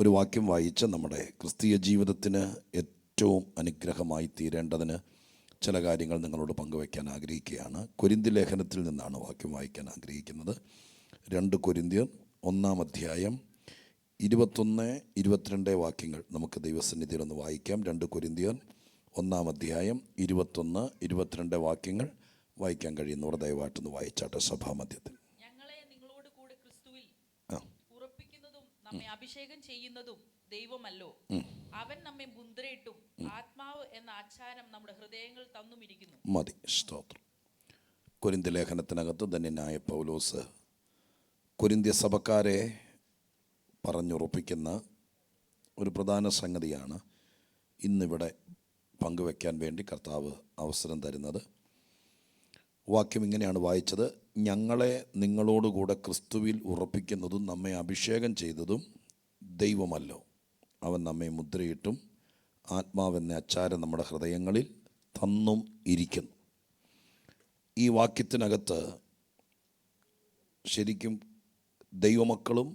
ഒരു വാക്യം വായിച്ച് നമ്മുടെ ക്രിസ്തീയ ജീവിതത്തിന് ഏറ്റവും അനുഗ്രഹമായി തീരേണ്ടതിന് ചില കാര്യങ്ങൾ നിങ്ങളോട് പങ്കുവയ്ക്കാൻ ആഗ്രഹിക്കുകയാണ്. കൊരിന്ത്യ ലേഖനത്തിൽ നിന്നാണ് വാക്യം വായിക്കാൻ ആഗ്രഹിക്കുന്നത്. 2 കൊരിന്ത്യർ 1-ാം അധ്യായം 21-22 വാക്യങ്ങൾ നമുക്ക് ദൈവസന്നിധിയിലൊന്ന് വായിക്കാം. 2 കൊരിന്ത്യർ 1-ാം അധ്യായം 21-22 വാക്യങ്ങൾ വായിക്കാൻ കഴിയുന്നവർ ദയവായിട്ടൊന്ന് വായിച്ചാട്ടെ സഭാമധ്യത്തിൽ. ഞങ്ങളെ നിങ്ങളോട് കൂടെ ക്രിസ്തുവിൽ ഉറപ്പിക്കുന്നതും നമ്മെ അഭിഷേകം ചെയ്യുന്നതും ദൈവമല്ലോ. അവൻ നമ്മെ മുദ്രയിട്ടും ആത്മാവ് എന്ന ആചാരം നമ്മുടെ ഹൃദയങ്ങൾ തന്നുമിരിക്കുന്നു. മതി, സ്തോത്രം. കൊരിന്ത്യ ലേഖനത്തിനകത്ത് ധന്യനായ പൗലോസ് കൊരിന്ത്യ സഭക്കാരെ പറഞ്ഞുറപ്പിക്കുന്ന ഒരു പ്രധാന സംഗതിയാണ് ഇന്നിവിടെ പങ്കുവയ്ക്കാൻ വേണ്ടി കർത്താവ് അവസരം തരുന്നത്. വാക്യം ഇങ്ങനെയാണ് വായിച്ചത്: ഞങ്ങളെ നിങ്ങളോടുകൂടെ ക്രിസ്തുവിൽ ഉറപ്പിക്കുന്നതും നമ്മെ അഭിഷേകം ചെയ്തതും ദൈവമല്ലോ. അവൻ നമ്മെ മുദ്രയിട്ടും ആത്മാവെന്ന അച്ചാരം നമ്മുടെ ഹൃദയങ്ങളിൽ തന്നും ഇരിക്കുന്നു. ഈ വാക്യത്തിനകത്ത് ശരിക്കും ദൈവമക്കളും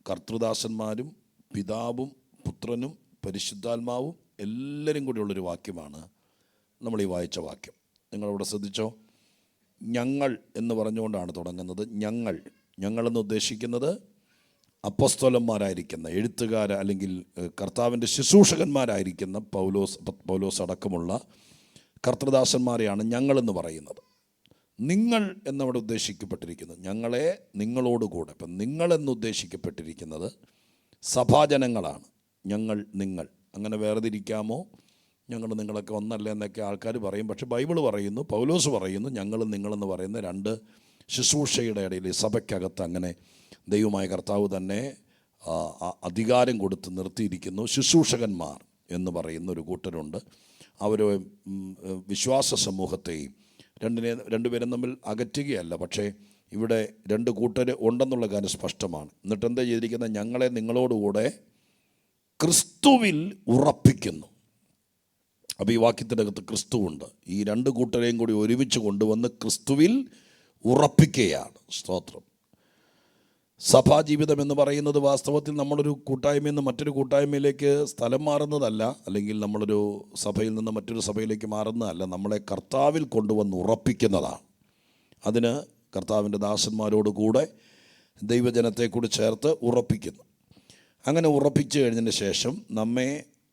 കർത്തൃദാസന്മാരും പിതാവും പുത്രനും പരിശുദ്ധാത്മാവും എല്ലാവരും കൂടിയുള്ളൊരു വാക്യമാണ് നമ്മൾ ഈ വായിച്ച വാക്യം. നിങ്ങളവിടെ ശ്രദ്ധിച്ചോ? ഞങ്ങൾ എന്ന് പറഞ്ഞുകൊണ്ടാണ് തുടങ്ങുന്നത്. ഞങ്ങളെന്ന് ഉദ്ദേശിക്കുന്നത് അപ്പോസ്തലന്മാരായിരിക്കുന്ന എഴുത്തുകാർ അല്ലെങ്കിൽ കർത്താവിൻ്റെ ശുശ്രൂഷകന്മാരായിരിക്കുന്ന പൗലോസ് അടക്കമുള്ള കർത്തൃദാസന്മാരെയാണ് ഞങ്ങളെന്ന് പറയുന്നത്. നിങ്ങൾ എന്നവിടെ ഉദ്ദേശിക്കപ്പെട്ടിരിക്കുന്നത് ഞങ്ങളെ നിങ്ങളോടുകൂടെ. അപ്പം നിങ്ങളെന്ന് ഉദ്ദേശിക്കപ്പെട്ടിരിക്കുന്നത് സഭാജനങ്ങളാണ്. നിങ്ങൾ അങ്ങനെ വേർതിരിക്കാമോ? ഞങ്ങൾ നിങ്ങളൊക്കെ ഒന്നല്ല എന്നൊക്കെ ആൾക്കാർ പറയും. പക്ഷേ ബൈബിൾ പറയുന്നു, പൗലോസ് പറയുന്നു, ഞങ്ങളും നിങ്ങളെന്ന് പറയുന്ന 2 ശുശ്രൂഷയുടെ ഇടയിൽ സഭയ്ക്കകത്ത് അങ്ങനെ ദൈവമായ കർത്താവ് തന്നെ അധികാരം കൊടുത്ത് നിർത്തിയിരിക്കുന്നു. ശുശ്രൂഷകന്മാർ എന്ന് പറയുന്ന ഒരു കൂട്ടരുണ്ട്. അവർ വിശ്വാസ സമൂഹത്തെയും രണ്ടുപേരും തമ്മിൽ അകറ്റുകയല്ല, പക്ഷേ ഇവിടെ 2 കൂട്ടർ ഉണ്ടെന്നുള്ള കാര്യം സ്പഷ്ടമാണ്. എന്നിട്ട് എന്താ ചെയ്തിരിക്കുന്നത്? ഞങ്ങളെ നിങ്ങളോടുകൂടെ ക്രിസ്തുവിൽ ഉറപ്പിക്കുന്നു. അപ്പോൾ ഈ വാക്യത്തിനകത്ത് ക്രിസ്തുവുണ്ട്. ഈ 2 കൂട്ടരെയും കൂടി ഒരുമിച്ച് കൊണ്ടുവന്ന് ക്രിസ്തുവിൽ ഉറപ്പിക്കുകയാണ്. സ്തോത്രം. സഭാജീവിതം എന്ന് പറയുന്നത് വാസ്തവത്തിൽ നമ്മളൊരു കൂട്ടായ്മയിൽ നിന്ന് മറ്റൊരു കൂട്ടായ്മയിലേക്ക് സ്ഥലം മാറുന്നതല്ല, അല്ലെങ്കിൽ നമ്മളൊരു സഭയിൽ നിന്ന് മറ്റൊരു സഭയിലേക്ക് മാറുന്നതല്ല. നമ്മളെ കർത്താവിൽ കൊണ്ടുവന്ന് ഉറപ്പിക്കുന്നതാണ്. അതിന് കർത്താവിൻ്റെ ദാസന്മാരോട് കൂടെ ദൈവജനത്തെ കൂടി ചേർത്ത് ഉറപ്പിക്കുന്നു. അങ്ങനെ ഉറപ്പിച്ചു കഴിഞ്ഞതിന് ശേഷം നമ്മെ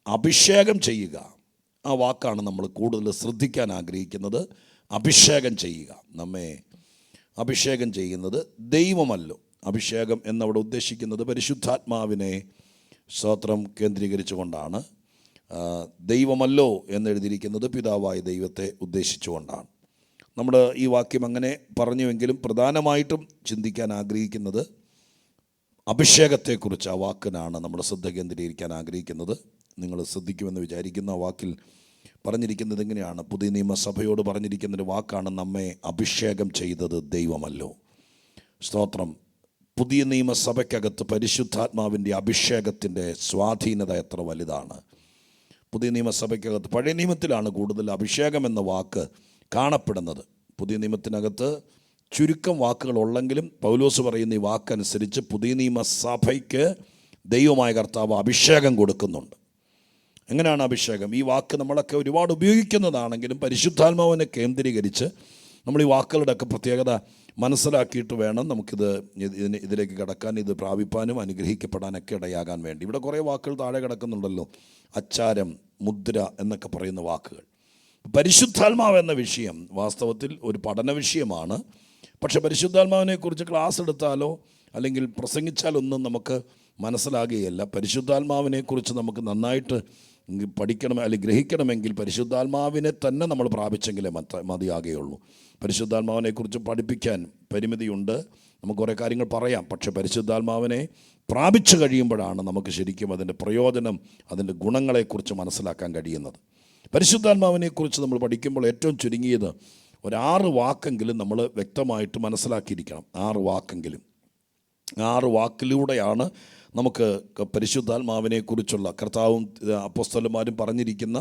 അഭിഷേകം ചെയ്യുക. ആ വാക്കാണ് നമ്മൾ കൂടുതൽ ശ്രദ്ധിക്കാൻ ആഗ്രഹിക്കുന്നത്. അഭിഷേകം ചെയ്യുക. നമ്മെ അഭിഷേകം ചെയ്യുന്നത് ദൈവമല്ലോ. അഭിഷേകം എന്നവിടെ ഉദ്ദേശിക്കുന്നത് പരിശുദ്ധാത്മാവിനെ സ്തോത്രം കേന്ദ്രീകരിച്ചുകൊണ്ടാണ്. ദൈവമല്ലോ എന്നെഴുതിയിരിക്കുന്നത് പിതാവായ ദൈവത്തെ ഉദ്ദേശിച്ചുകൊണ്ടാണ്. നമ്മൾ ഈ വാക്യം അങ്ങനെ പറഞ്ഞുവെങ്കിലും പ്രധാനമായിട്ടും ചിന്തിക്കാൻ ആഗ്രഹിക്കുന്നത് അഭിഷേകത്തെക്കുറിച്ച്. ആ വാക്കിനാണ് നമ്മുടെ ശ്രദ്ധ കേന്ദ്രീകരിക്കാൻ ആഗ്രഹിക്കുന്നത്. നിങ്ങൾ ശ്രദ്ധിക്കുമെന്ന് വിചാരിക്കുന്ന ആ വാക്കിൽ പറഞ്ഞിരിക്കുന്നത് എങ്ങനെയാണ്? പുതിയ നിയമസഭയോട് പറഞ്ഞിരിക്കുന്നൊരു വാക്കാണ്: നമ്മെ അഭിഷേകം ചെയ്തത് ദൈവമല്ലോ. സ്തോത്രം. പുതിയ നിയമസഭയ്ക്കകത്ത് പരിശുദ്ധാത്മാവിൻ്റെ അഭിഷേകത്തിൻ്റെ സ്വാധീനത എത്ര വലുതാണ്! പുതിയ നിയമസഭയ്ക്കകത്ത്, പഴയ നിയമത്തിലാണ് കൂടുതൽ അഭിഷേകം എന്ന വാക്ക് കാണപ്പെടുന്നത്. പുതിയ നിയമത്തിനകത്ത് ചുരുക്കം വാക്കുകളുള്ളെങ്കിലും പൗലോസ് പറയുന്ന ഈ വാക്കനുസരിച്ച് പുതിയ നിയമസഭയ്ക്ക് ദൈവമായ കർത്താവ് അഭിഷേകം കൊടുക്കുന്നുണ്ട്. എങ്ങനെയാണ് അഭിഷേകം? ഈ വാക്ക് നമ്മളൊക്കെ ഒരുപാട് ഉപയോഗിക്കുന്നതാണെങ്കിലും പരിശുദ്ധാത്മാവിനെ കേന്ദ്രീകരിച്ച് നമ്മൾ ഈ വാക്കുകളുടെയൊക്കെ പ്രത്യേകത മനസ്സിലാക്കിയിട്ട് വേണം ഇതിലേക്ക് കടക്കാൻ, ഇത് പ്രാപിപ്പാനും അനുഗ്രഹിക്കപ്പെടാനൊക്കെ ഇടയാകാൻ വേണ്ടി. ഇവിടെ കുറേ വാക്കുകൾ താഴെ കിടക്കുന്നുണ്ടല്ലോ. അച്ചാരം, മുദ്ര എന്നൊക്കെ പറയുന്ന വാക്കുകൾ. പരിശുദ്ധാത്മാവ് എന്ന വിഷയം വാസ്തവത്തിൽ ഒരു പഠന വിഷയമാണ്. പക്ഷേ പരിശുദ്ധാത്മാവിനെക്കുറിച്ച് ക്ലാസ് എടുത്താലോ അല്ലെങ്കിൽ പ്രസംഗിച്ചാലൊന്നും നമുക്ക് മനസ്സിലാകുകയില്ല. പരിശുദ്ധാത്മാവിനെക്കുറിച്ച് നമുക്ക് നന്നായിട്ട് പഠിക്കണം അല്ലെങ്കിൽ ഗ്രഹിക്കണമെങ്കിൽ പരിശുദ്ധാത്മാവിനെ തന്നെ നമ്മൾ പ്രാപിച്ചെങ്കിലേ മതിയാകുകയുള്ളൂ. പരിശുദ്ധാത്മാവിനെക്കുറിച്ച് പഠിപ്പിക്കാൻ പരിമിതിയുണ്ട്. നമുക്ക് കുറേ കാര്യങ്ങൾ പറയാം. പക്ഷേ പരിശുദ്ധാത്മാവിനെ പ്രാപിച്ചു കഴിയുമ്പോഴാണ് നമുക്ക് ശരിക്കും അതിൻ്റെ പ്രയോജനം, അതിൻ്റെ ഗുണങ്ങളെക്കുറിച്ച് മനസ്സിലാക്കാൻ കഴിയുന്നത്. പരിശുദ്ധാത്മാവിനെക്കുറിച്ച് നമ്മൾ പഠിക്കുമ്പോൾ ഏറ്റവും ചുരുങ്ങിയത് 6 വാക്കെങ്കിലും നമ്മൾ വ്യക്തമായിട്ട് മനസ്സിലാക്കിയിരിക്കണം. 6 വാക്കെങ്കിലും. 6 വാക്കിലൂടെയാണ് നമുക്ക് പരിശുദ്ധാത്മാവിനെക്കുറിച്ചുള്ള കർത്താവും അപ്പോസ്തലന്മാരും പറഞ്ഞിരിക്കുന്ന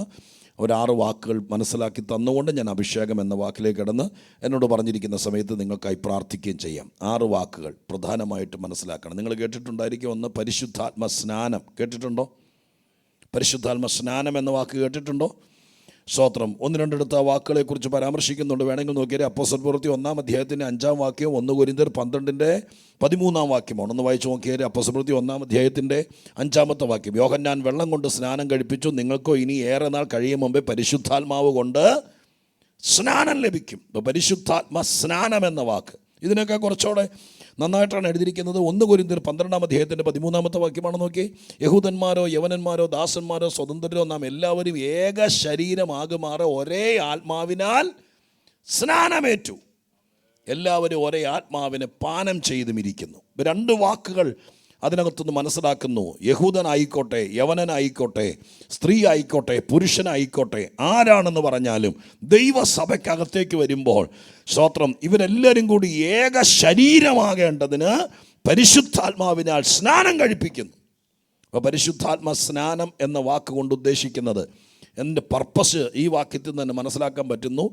ഒരു 6 വാക്കുകൾ മനസ്സിലാക്കി തന്നുകൊണ്ട് ഞാൻ അഭിഷേകം എന്ന വാക്കിലേക്ക് കടന്ന് എന്നോട് പറഞ്ഞിരിക്കുന്ന സമയത്ത് നിങ്ങൾക്കായി പ്രാർത്ഥിക്കുകയും ചെയ്യാം. 6 വാക്കുകൾ പ്രധാനമായിട്ട് മനസ്സിലാക്കണം. നിങ്ങൾ കേട്ടിട്ടുണ്ടായിരിക്കും. ഒന്ന്, പരിശുദ്ധാത്മ സ്നാനം. കേട്ടിട്ടുണ്ടോ? പരിശുദ്ധാത്മ സ്നാനം എന്ന വാക്ക് കേട്ടിട്ടുണ്ടോ? സ്തോത്രം. 1-2 ആ വാക്കുകളെക്കുറിച്ച് പരാമർശിക്കുന്നുണ്ട്. വേണമെങ്കിൽ നോക്കിയാൽ അപ്പോസ്തല പ്രവൃത്തി 1-ാം അധ്യായത്തിൻ്റെ 5-ാം വാക്യം, 1 കൊരിന്ത്യർ 12-ന്റെ 13-ാം വാക്യമാണ്. ഒന്ന് വായിച്ച് നോക്കിയാൽ അപ്പോസ്തല പ്രവൃത്തി 1-ാം അധ്യായത്തിൻ്റെ 5-ാമത്തെ വാക്യം. യോഹന്നാൻ വെള്ളം കൊണ്ട് സ്നാനം കഴിപ്പിച്ചു, നിങ്ങൾക്കോ ഇനി ഏറെ നാൾ കഴിയും മുമ്പേ പരിശുദ്ധാത്മാവ് കൊണ്ട് സ്നാനം ലഭിക്കും. ഇപ്പോൾ പരിശുദ്ധാത്മ സ്നാനം എന്ന വാക്ക് ഇതിനൊക്കെ കുറച്ചുകൂടെ നന്നായിട്ടാണ് എഴുതിയിരിക്കുന്നത്. 1 കൊരിന്ത്യർ 12-ാം അധ്യായത്തിൻ്റെ 13-ാമത്തെ വാക്യമാണ്. നോക്കി, യഹൂദന്മാരോ യവനന്മാരോ ദാസന്മാരോ സ്വതന്ത്രരോ നാം എല്ലാവരും ഏക ശരീരമാകുമാറ് ഒരേ ആത്മാവിനാൽ സ്നാനമേറ്റു. എല്ലാവരും ഒരേ ആത്മാവിനെ പാനം ചെയ്തുമിരിക്കുന്നു. 2 വാക്കുകൾ അതിനകത്തുനിന്ന് മനസ്സിലാക്കുന്നു. യഹൂദനായിക്കോട്ടെ, യവനനായിക്കോട്ടെ, സ്ത്രീ ആയിക്കോട്ടെ, പുരുഷനായിക്കോട്ടെ, ആരാണെന്ന് പറഞ്ഞാലും ദൈവസഭയ്ക്കകത്തേക്ക് വരുമ്പോൾ സ്തോത്രം, ഇവരെല്ലാവരും കൂടി ഏക ശരീരമാകേണ്ടതിന് പരിശുദ്ധാത്മാവിനാൽ സ്നാനം കഴിപ്പിക്കുന്നു. അപ്പോൾ പരിശുദ്ധാത്മ സ്നാനം എന്ന വാക്ക് കൊണ്ട് ഉദ്ദേശിക്കുന്നത്, എൻ്റെ പർപ്പസ് ഈ വാക്യത്തിൽ തന്നെ മനസ്സിലാക്കാൻ പറ്റുന്നു.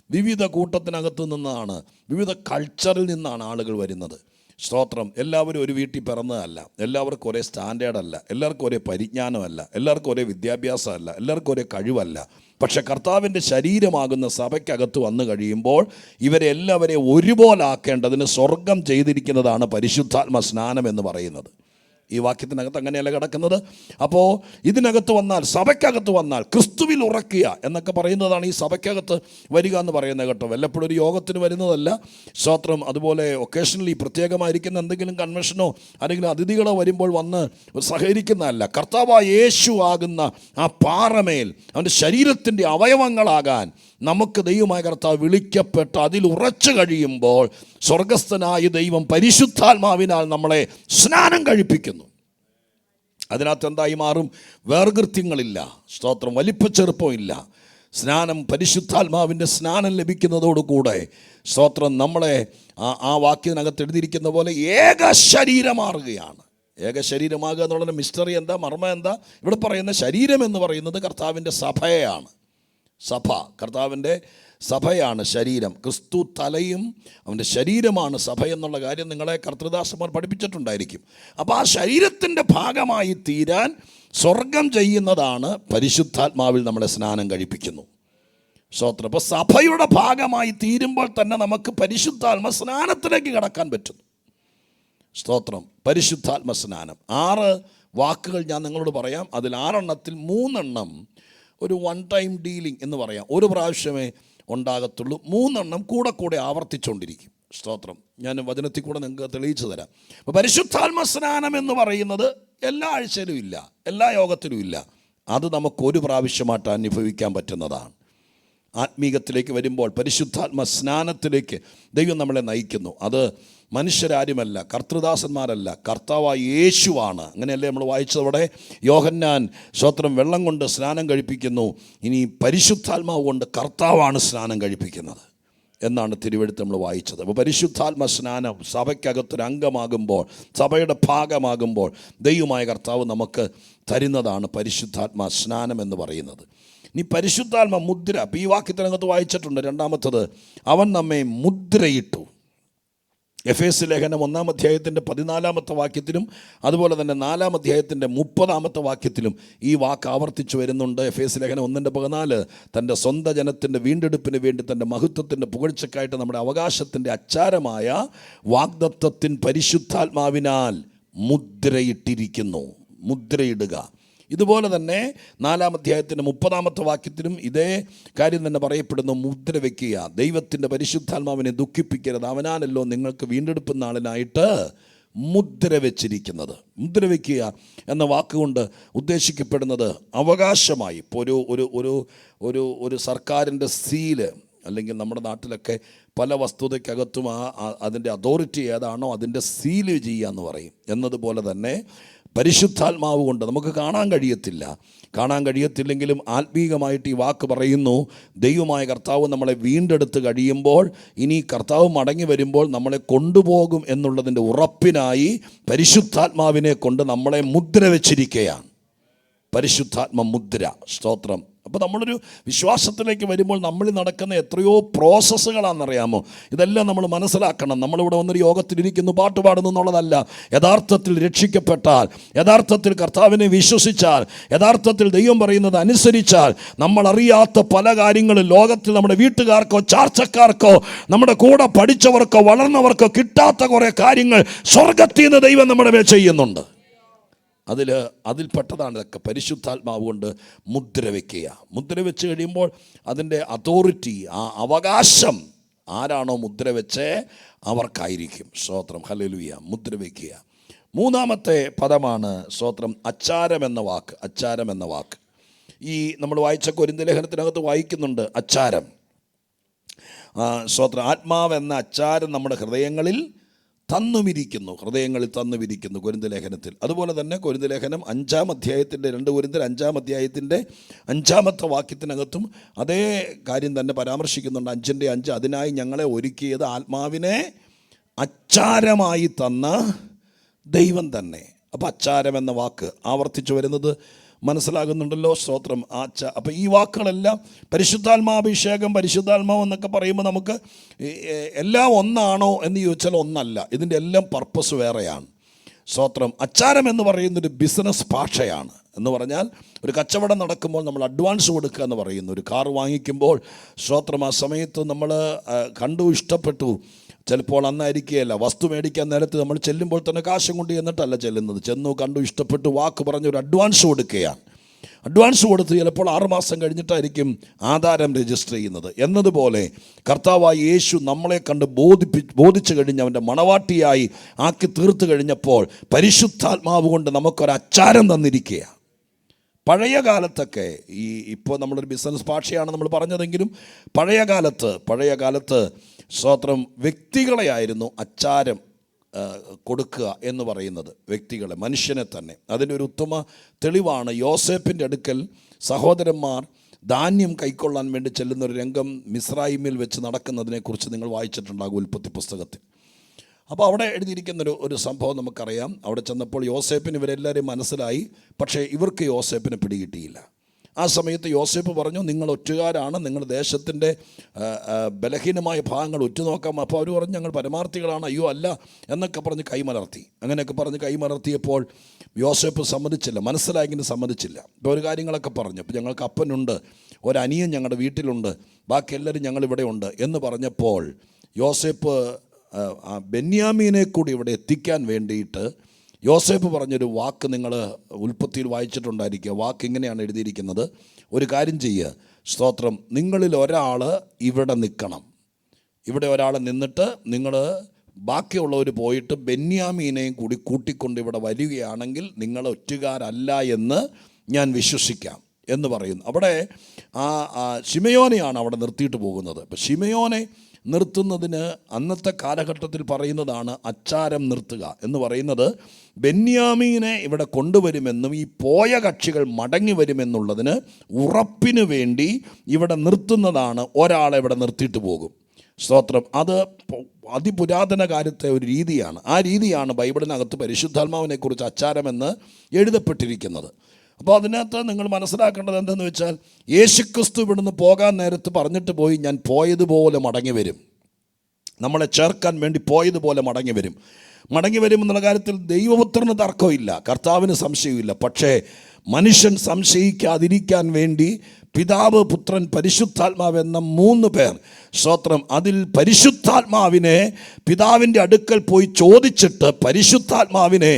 വിവിധ കൂട്ടത്തിനകത്ത് നിന്നാണ്, വിവിധ കൾച്ചറിൽ നിന്നാണ് ആളുകൾ വരുന്നത്. സ്തോത്രം. എല്ലാവരും ഒരു വീട്ടിൽ പിറന്നതല്ല, എല്ലാവർക്കും ഒരേ സ്റ്റാൻഡേർഡല്ല, എല്ലാവർക്കും ഒരേ പരിജ്ഞാനമല്ല, എല്ലാവർക്കും ഒരേ വിദ്യാഭ്യാസമല്ല, എല്ലാവർക്കും ഒരേ കഴിവല്ല. പക്ഷെ കർത്താവിൻ്റെ ശരീരമാകുന്ന സഭയ്ക്കകത്ത് വന്നു കഴിയുമ്പോൾ ഇവരെ എല്ലാവരെയും ഒരുപോലെ ആക്കേണ്ടതിന് സ്വർഗം ചെയ്തിരിക്കുന്നതാണ് പരിശുദ്ധാത്മ സ്നാനം എന്ന് പറയുന്നത്. ഈ വാക്യത്തിനകത്ത് അങ്ങനെയല്ല കിടക്കുന്നത്. അപ്പോൾ ഇതിനകത്ത് വന്നാൽ, സഭയ്ക്കകത്ത് വന്നാൽ ക്രിസ്തുവിൽ ഉറക്കുക എന്നൊക്കെ പറയുന്നതാണ് ഈ സഭയ്ക്കകത്ത് വരിക എന്ന് പറയുന്നത് കേട്ടോ. വല്ലപ്പോഴും ഒരു യോഗത്തിന് വരുന്നതല്ല. സ്തോത്രം. അതുപോലെ ഒക്കേഷണലി പ്രത്യേകമായിരിക്കുന്ന എന്തെങ്കിലും കൺവെൻഷനോ അല്ലെങ്കിൽ അതിഥികളോ വരുമ്പോൾ വന്ന് സഹകരിക്കുന്നതല്ല. കർത്താവായ യേശു ആകുന്ന ആ പാറമേൽ അവൻ്റെ ശരീരത്തിൻ്റെ അവയവങ്ങളാകാൻ നമുക്ക് ദൈവമായ കർത്താവ് വിളിക്കപ്പെട്ട് അതിൽ ഉറച്ചു കഴിയുമ്പോൾ സ്വർഗസ്ഥനായ ദൈവം പരിശുദ്ധാത്മാവിനാൽ നമ്മളെ സ്നാനം കഴിപ്പിക്കുന്നു. അതിനകത്ത് എന്തായി മാറും? വേർകൃത്യങ്ങളില്ല. സ്തോത്രം. വലിപ്പച്ചെറുപ്പമില്ല. സ്നാനം, പരിശുദ്ധാത്മാവിൻ്റെ സ്നാനം ലഭിക്കുന്നതോടുകൂടെ സ്തോത്രം, നമ്മളെ ആ വാക്യത്തിനകത്ത് എഴുതിയിരിക്കുന്ന പോലെ ഏക ശരീരമാറുകയാണ്. ഏക ശരീരമാകുക എന്നുള്ള മിസ്റ്ററി എന്താ, മർമ്മം എന്താ? ഇവിടെ പറയുന്ന ശരീരം എന്ന് പറയുന്നത് കർത്താവിൻ്റെ സഭയാണ്. സഭ കർത്താവിൻ്റെ സഭയാണ് ശരീരം. ക്രിസ്തു തലയും അവൻ്റെ ശരീരമാണ് സഭ എന്നുള്ള കാര്യം നിങ്ങളെ കർത്തൃദാസന്മാർ പഠിപ്പിച്ചിട്ടുണ്ടായിരിക്കും. അപ്പോൾ ആ ശരീരത്തിൻ്റെ ഭാഗമായി തീരാൻ സ്വർഗം ചെയ്യുന്നതാണ് പരിശുദ്ധാത്മാവിൽ നമ്മളെ സ്നാനം കഴിപ്പിക്കുന്നു. സ്തോത്രം. അപ്പോൾ സഭയുടെ ഭാഗമായി തീരുമ്പോൾ തന്നെ നമുക്ക് പരിശുദ്ധാത്മ സ്നാനത്തിലേക്ക് കടക്കാൻ പറ്റുന്നു. സ്തോത്രം. പരിശുദ്ധാത്മ സ്നാനം 6 വാക്കുകൾ ഞാൻ നിങ്ങളോട് പറയാം. അതിൽ 6 3 ഒരു 1 ടൈം ഡീലിംഗ് എന്ന് പറയാം. ഒരു പ്രാവശ്യമേ ഉണ്ടാകത്തുള്ളൂ. 3 കൂടെ കൂടെ ആവർത്തിച്ചുകൊണ്ടിരിക്കും. സ്തോത്രം. ഞാൻ വചനത്തിൽ കൂടെ നിങ്ങൾക്ക് തെളിയിച്ചു തരാം. അപ്പോൾ പരിശുദ്ധാത്മ സ്നാനം എന്ന് പറയുന്നത് എല്ലാ ആഴ്ചയിലും ഇല്ല, എല്ലാ യോഗത്തിലും ഇല്ല. അത് നമുക്ക് ഒരു പ്രാവശ്യമായിട്ട് അനുഭവിക്കാൻ പറ്റുന്നതാണ്. ആത്മീകത്തിലേക്ക് വരുമ്പോൾ പരിശുദ്ധാത്മ സ്നാനത്തിലേക്ക് ദൈവം നമ്മളെ നയിക്കുന്നു. അത് മനുഷ്യരാരുമല്ല, കർത്തൃദാസന്മാരല്ല, കർത്താവായ യേശുവാണ്. അങ്ങനെയല്ലേ നമ്മൾ വായിച്ചതവിടെ? യോഹന്നാൻ സ്തോത്രം വെള്ളം കൊണ്ട് സ്നാനം കഴിപ്പിക്കുന്നു, ഇനി പരിശുദ്ധാത്മാവ് കൊണ്ട് കർത്താവാണ് സ്നാനം കഴിപ്പിക്കുന്നത് എന്നാണ് തിരുവെഴുത്ത് നമ്മൾ വായിച്ചത്. അപ്പോൾ പരിശുദ്ധാത്മ സ്നാനം സഭയ്ക്കകത്തൊരു അംഗമാകുമ്പോൾ, സഭയുടെ ഭാഗമാകുമ്പോൾ ദൈവമായ കർത്താവ് നമുക്ക് തരുന്നതാണ് പരിശുദ്ധാത്മ സ്നാനം എന്ന് പറയുന്നത്. ഇനി പരിശുദ്ധാത്മ മുദ്ര, അപ്പോൾ ഈ വാക്യത്തിനകത്ത് വായിച്ചിട്ടുണ്ട്. 2-മത്തത്, അവൻ നമ്മെ മുദ്രയിട്ടു. എഫേസ്യ ലേഖനം 1-ാം അധ്യായത്തിൻ്റെ 14-ാമത്തെ വാക്യത്തിലും അതുപോലെ തന്നെ 4-ാം അധ്യായത്തിൻ്റെ 30-ാമത്തെ വാക്യത്തിലും ഈ വാക്ക് ആവർത്തിച്ചു വരുന്നുണ്ട്. എഫേസ്യ ലേഖനം 1:14, തൻ്റെ സ്വന്തം ജനത്തിൻ്റെ വീണ്ടെടുപ്പിന് വേണ്ടി തൻ്റെ മഹത്വത്തിൻ്റെ പുകഴ്ചക്കായിട്ട് നമ്മുടെ അവകാശത്തിൻ്റെ അച്ചാരമായ വാഗ്ദത്തത്തിൻ പരിശുദ്ധാത്മാവിനാൽ മുദ്രയിട്ടിരിക്കുന്നു. മുദ്രയിടുക. ഇതുപോലെ തന്നെ 4-ാം അധ്യായത്തിൻ്റെ 30-ാമത്തെ വാക്യത്തിലും ഇതേ കാര്യം തന്നെ പറയപ്പെടുന്നു. മുദ്ര വയ്ക്കുക. ദൈവത്തിൻ്റെ പരിശുദ്ധാത്മാവിനെ ദുഃഖിപ്പിക്കരുത്, അവനാണല്ലോ നിങ്ങൾക്ക് വീണ്ടെടുപ്പ് നാളിനായിട്ട് മുദ്ര വെച്ചിരിക്കുന്നത്. മുദ്ര വയ്ക്കുക എന്ന വാക്കുകൊണ്ട് ഉദ്ദേശിക്കപ്പെടുന്നത് അവകാശമായി. ഇപ്പോൾ ഒരു സർക്കാരിൻ്റെ സീല്, അല്ലെങ്കിൽ നമ്മുടെ നാട്ടിലൊക്കെ പല വസ്തുതയ്ക്കകത്തും അതിൻ്റെ അതോറിറ്റി ഏതാണോ അതിൻ്റെ സീല് ചെയ്യുക എന്ന് പറയും. എന്നതുപോലെ തന്നെ പരിശുദ്ധാത്മാവ് കൊണ്ട് നമുക്ക് കാണാൻ കഴിയത്തില്ലെങ്കിലും ആത്മീകമായിട്ട് ഈ വാക്ക് പറയുന്നു. ദൈവമായ കർത്താവ് നമ്മളെ വീണ്ടെടുത്ത് കഴിയുമ്പോൾ, ഇനി കർത്താവ് മടങ്ങി വരുമ്പോൾ നമ്മളെ കൊണ്ടുപോകും എന്നുള്ളതിൻ്റെ ഉറപ്പിനായി പരിശുദ്ധാത്മാവിനെ കൊണ്ട് നമ്മളെ മുദ്ര വെച്ചിരിക്കുകയാണ്. പരിശുദ്ധാത്മ മുദ്ര. സ്തോത്രം. അപ്പോൾ നമ്മളൊരു വിശ്വാസത്തിലേക്ക് വരുമ്പോൾ നമ്മളിൽ നടക്കുന്ന എത്രയോ പ്രോസസ്സുകളാണെന്നറിയാമോ? ഇതെല്ലാം നമ്മൾ മനസ്സിലാക്കണം. നമ്മളിവിടെ വന്നൊരു യോഗത്തിലിരിക്കുന്നു, പാട്ട് പാടുന്നു എന്നുള്ളതല്ല. യഥാർത്ഥത്തിൽ രക്ഷിക്കപ്പെട്ടാൽ, യഥാർത്ഥത്തിൽ കർത്താവിനെ വിശ്വസിച്ചാൽ, യഥാർത്ഥത്തിൽ ദൈവം പറയുന്നത് അനുസരിച്ചാൽ, നമ്മൾ അറിയാത്ത പല കാര്യങ്ങളും ലോകത്തിൽ നമ്മുടെ വീട്ടുകാർക്കോ ചാർച്ചക്കാർക്കോ നമ്മുടെ കൂടെ പഠിച്ചവർക്കോ വളർന്നവർക്കോ കിട്ടാത്ത കുറേ കാര്യങ്ങൾ സ്വർഗത്തിൽ നിന്ന് ദൈവം നമ്മുടെ മേൽ ചെയ്യുന്നുണ്ട്. അതിൽപ്പെട്ടതാണ് ഇതൊക്കെ. പരിശുദ്ധാത്മാവ് കൊണ്ട് മുദ്ര വയ്ക്കുക. മുദ്ര വെച്ച് കഴിയുമ്പോൾ അതിൻ്റെ അതോറിറ്റി, ആ അവകാശം ആരാണോ മുദ്ര വെച്ചേ അവർക്കായിരിക്കും. സ്തോത്രം, ഹല്ലേലൂയ. മുദ്ര വയ്ക്കുക. മൂന്നാമത്തെ പദമാണ് സ്തോത്രം അച്ചാരം എന്ന വാക്ക്. അച്ചാരം എന്ന വാക്ക് ഈ നമ്മൾ വായിച്ച കൊരിന്ത്യർ ലേഖനത്തിനകത്ത് വായിക്കുന്നുണ്ട്. അച്ചാരം, സ്തോത്രം, ആത്മാവെന്ന അച്ചാരം നമ്മുടെ ഹൃദയങ്ങളിൽ തന്നുമിരിക്കുന്നു. കൊരിന്ത്യർ ലേഖനത്തിൽ. അതുപോലെ തന്നെ കൊരിന്ത്യർ ലേഖനം 5-ാം അധ്യായത്തിൻ്റെ 2 കൊരിന്ത്യർ 5-ാം അധ്യായത്തിൻ്റെ 5-ാമത്തെ വാക്യത്തിനകത്തും അതേ കാര്യം തന്നെ പരാമർശിക്കുന്നുണ്ട്. 5:5 അതിനായി ഞങ്ങളെ ഒരുക്കിയത് ആത്മാവിനെ അച്ചാരമായി തന്ന ദൈവം തന്നെ. അപ്പോൾ അച്ചാരം എന്ന വാക്ക് ആവർത്തിച്ചു വരുന്നത് മനസ്സിലാകുന്നുണ്ടല്ലോ. സ്തോത്രം. അപ്പോൾ ഈ വാക്കുകളെല്ലാം പരിശുദ്ധാത്മാഭിഷേകം, പരിശുദ്ധാത്മാവ് എന്നൊക്കെ പറയുമ്പോൾ നമുക്ക് എല്ലാം ഒന്നാണോ എന്ന് ചോദിച്ചാൽ ഒന്നല്ല. ഇതിൻ്റെ എല്ലാം പർപ്പസ് വേറെയാണ്. സ്തോത്രം. അച്ചാരം എന്ന് പറയുന്നൊരു ബിസിനസ് ഭാഷയാണ്. എന്ന് പറഞ്ഞാൽ ഒരു കച്ചവടം നടക്കുമ്പോൾ നമ്മൾ അഡ്വാൻസ് കൊടുക്കുക എന്ന് പറയുന്നു. ഒരു കാർ വാങ്ങിക്കുമ്പോൾ സ്തോത്രം ആ സമയത്ത് നമ്മൾ കണ്ടു, ഇഷ്ടപ്പെട്ടു, ചിലപ്പോൾ അന്നായിരിക്കുകയല്ല, വസ്തു മേടിക്കാൻ നേരത്ത് നമ്മൾ ചെല്ലുമ്പോൾ തന്നെ കാശും കൊണ്ട് ചെന്നിട്ടല്ല ചെല്ലുന്നത്. ചെന്നു, കണ്ടു, ഇഷ്ടപ്പെട്ടു, വാക്ക് പറഞ്ഞ് ഒരു അഡ്വാൻസ് കൊടുക്കുകയാണ്. അഡ്വാൻസ് കൊടുത്ത് ചിലപ്പോൾ 6 മാസം കഴിഞ്ഞിട്ടായിരിക്കും ആധാരം രജിസ്റ്റർ ചെയ്യുന്നത്. എന്നതുപോലെ കർത്താവായ യേശു നമ്മളെ കണ്ട് ബോധിച്ചു കഴിഞ്ഞ് അവൻ്റെ മണവാട്ടിയായി ആക്കി തീർത്തു കഴിഞ്ഞപ്പോൾ പരിശുദ്ധാത്മാവ് കൊണ്ട് നമുക്കൊരു അച്ചാരം തന്നിരിക്കുകയാണ്. പഴയ കാലത്തൊക്കെ ഇപ്പോൾ നമ്മളൊരു ബിസിനസ് ഭാഷയാണ് നമ്മൾ പറഞ്ഞതെങ്കിലും പഴയ കാലത്ത് സ്തോത്രം വ്യക്തികളെയായിരുന്നു അച്ചാരം കൊടുക്കുക എന്ന് പറയുന്നത്. വ്യക്തികളെ, മനുഷ്യനെ തന്നെ. അതിൻ്റെ ഒരു ഉത്തമ തെളിവാണ് യോസേപ്പിൻ്റെ അടുക്കൽ സഹോദരന്മാർ ധാന്യം കൈക്കൊള്ളാൻ വേണ്ടി ചെല്ലുന്നൊരു രംഗം മിസ്രയീമിൽ വെച്ച് നടക്കുന്നതിനെക്കുറിച്ച് നിങ്ങൾ വായിച്ചിട്ടുണ്ടാകും ഉൽപ്പത്തി പുസ്തകത്തിൽ. അപ്പോൾ അവിടെ എഴുതിയിരിക്കുന്നൊരു സംഭവം നമുക്കറിയാം. അവിടെ ചെന്നപ്പോൾ യോസേപ്പിന് ഇവരെല്ലാവരെയും മനസ്സിലായി, പക്ഷേ ഇവർക്ക് യോസേപ്പിനെ പിടികിട്ടിയില്ല. ആ സമയത്ത് യോസേപ്പ് പറഞ്ഞു, നിങ്ങൾ ഒറ്റുകാരാണ്, നിങ്ങൾ ദേശത്തിൻ്റെ ബലഹീനമായ ഭാഗങ്ങൾ ഉറ്റുനോക്കാം. അപ്പോൾ അവർ പറഞ്ഞു, ഞങ്ങൾ പരമാർത്ഥികളാണ്. അയ്യോ അല്ല എന്നൊക്കെ പറഞ്ഞ് കൈമലർത്തി. അങ്ങനെയൊക്കെ പറഞ്ഞ് കൈമലർത്തിയപ്പോൾ യോസേപ്പ് സമ്മതിച്ചില്ല, മനസ്സിലായെങ്കിലും സമ്മതിച്ചില്ല. ഇപ്പോൾ ഒരു കാര്യങ്ങളൊക്കെ പറഞ്ഞു. അപ്പോൾ ഞങ്ങൾക്ക് അപ്പനുണ്ട്, ഒരനിയൻ ഞങ്ങളുടെ വീട്ടിലുണ്ട്, ബാക്കി എല്ലാവരും ഞങ്ങളിവിടെ ഉണ്ട് എന്ന് പറഞ്ഞപ്പോൾ യോസേപ്പ് ബെന്യാമീനെ കൂടി ഇവിടെ എത്തിക്കാൻ വേണ്ടിയിട്ട് യോസേപ്പ് പറഞ്ഞൊരു വാക്ക് നിങ്ങൾ ഉൽപ്പത്തിയിൽ വായിച്ചിട്ടുണ്ടായിരിക്കുക. വാക്ക് ഇങ്ങനെയാണ് എഴുതിയിരിക്കുന്നത്: ഒരു കാര്യം ചെയ്യുക, സ്തോത്രം, നിങ്ങളിൽ ഒരാൾ ഇവിടെ നിൽക്കണം. ഇവിടെ ഒരാൾ നിന്നിട്ട് നിങ്ങൾ ബാക്കിയുള്ളവർ പോയിട്ട് ബെന്യാമീനെയും കൂടി കൂട്ടിക്കൊണ്ട് ഇവിടെ വരികയാണെങ്കിൽ നിങ്ങൾ ഒറ്റുകാരല്ല എന്ന് ഞാൻ വിശ്വസിക്കാം എന്ന് പറയുന്നു. അവിടെ ശിമയോനെയാണ് അവിടെ നിർത്തിയിട്ട് പോകുന്നത്. അപ്പം ശിമയോനെ നിർത്തുന്നതിന് അന്നത്തെ കാലഘട്ടത്തിൽ പറയുന്നതാണ് അച്ചാരം നിർത്തുക എന്ന് പറയുന്നത്. ബെന്യാമീനെ ഇവിടെ കൊണ്ടുവരുമെന്നും ഈ പോയ കക്ഷികൾ മടങ്ങി വരുമെന്നുള്ളതിന് ഉറപ്പിന് വേണ്ടി ഇവിടെ നിർത്തുന്നതാണ്. ഒരാളെ ഇവിടെ നിർത്തിയിട്ട് പോകും. സ്തോത്രം. അത് അതിപുരാതന കാലത്തെ ഒരു രീതിയാണ്. ആ രീതിയാണ് ബൈബിളിനകത്ത് പരിശുദ്ധാത്മാവിനെക്കുറിച്ച് അച്ചാരമെന്ന് എഴുതപ്പെട്ടിരിക്കുന്നത്. അപ്പോൾ അതിനകത്ത് നിങ്ങൾ മനസ്സിലാക്കേണ്ടത് എന്തെന്ന് വെച്ചാൽ, യേശുക്രിസ്തു ഇവിടുന്ന് പോകാൻ നേരത്ത് പറഞ്ഞിട്ട് പോയി, ഞാൻ പോയതുപോലെ മടങ്ങി വരും. നമ്മളെ ചേർക്കാൻ വേണ്ടി പോയതുപോലെ മടങ്ങി വരും. മടങ്ങി വരും എന്നുള്ള കാര്യത്തിൽ ദൈവപുത്രന് തർക്കമില്ല, കർത്താവിന് സംശയമില്ല. പക്ഷേ മനുഷ്യൻ സംശയിക്കാതിരിക്കാൻ വേണ്ടി പിതാവ്, പുത്രൻ, പരിശുദ്ധാത്മാവ് എന്ന 3 പേർ, സ്തോത്രം, അതിൽ പരിശുദ്ധാത്മാവിനെ പിതാവിൻ്റെ അടുക്കൽ പോയി ചോദിച്ചിട്ട് പരിശുദ്ധാത്മാവിനെ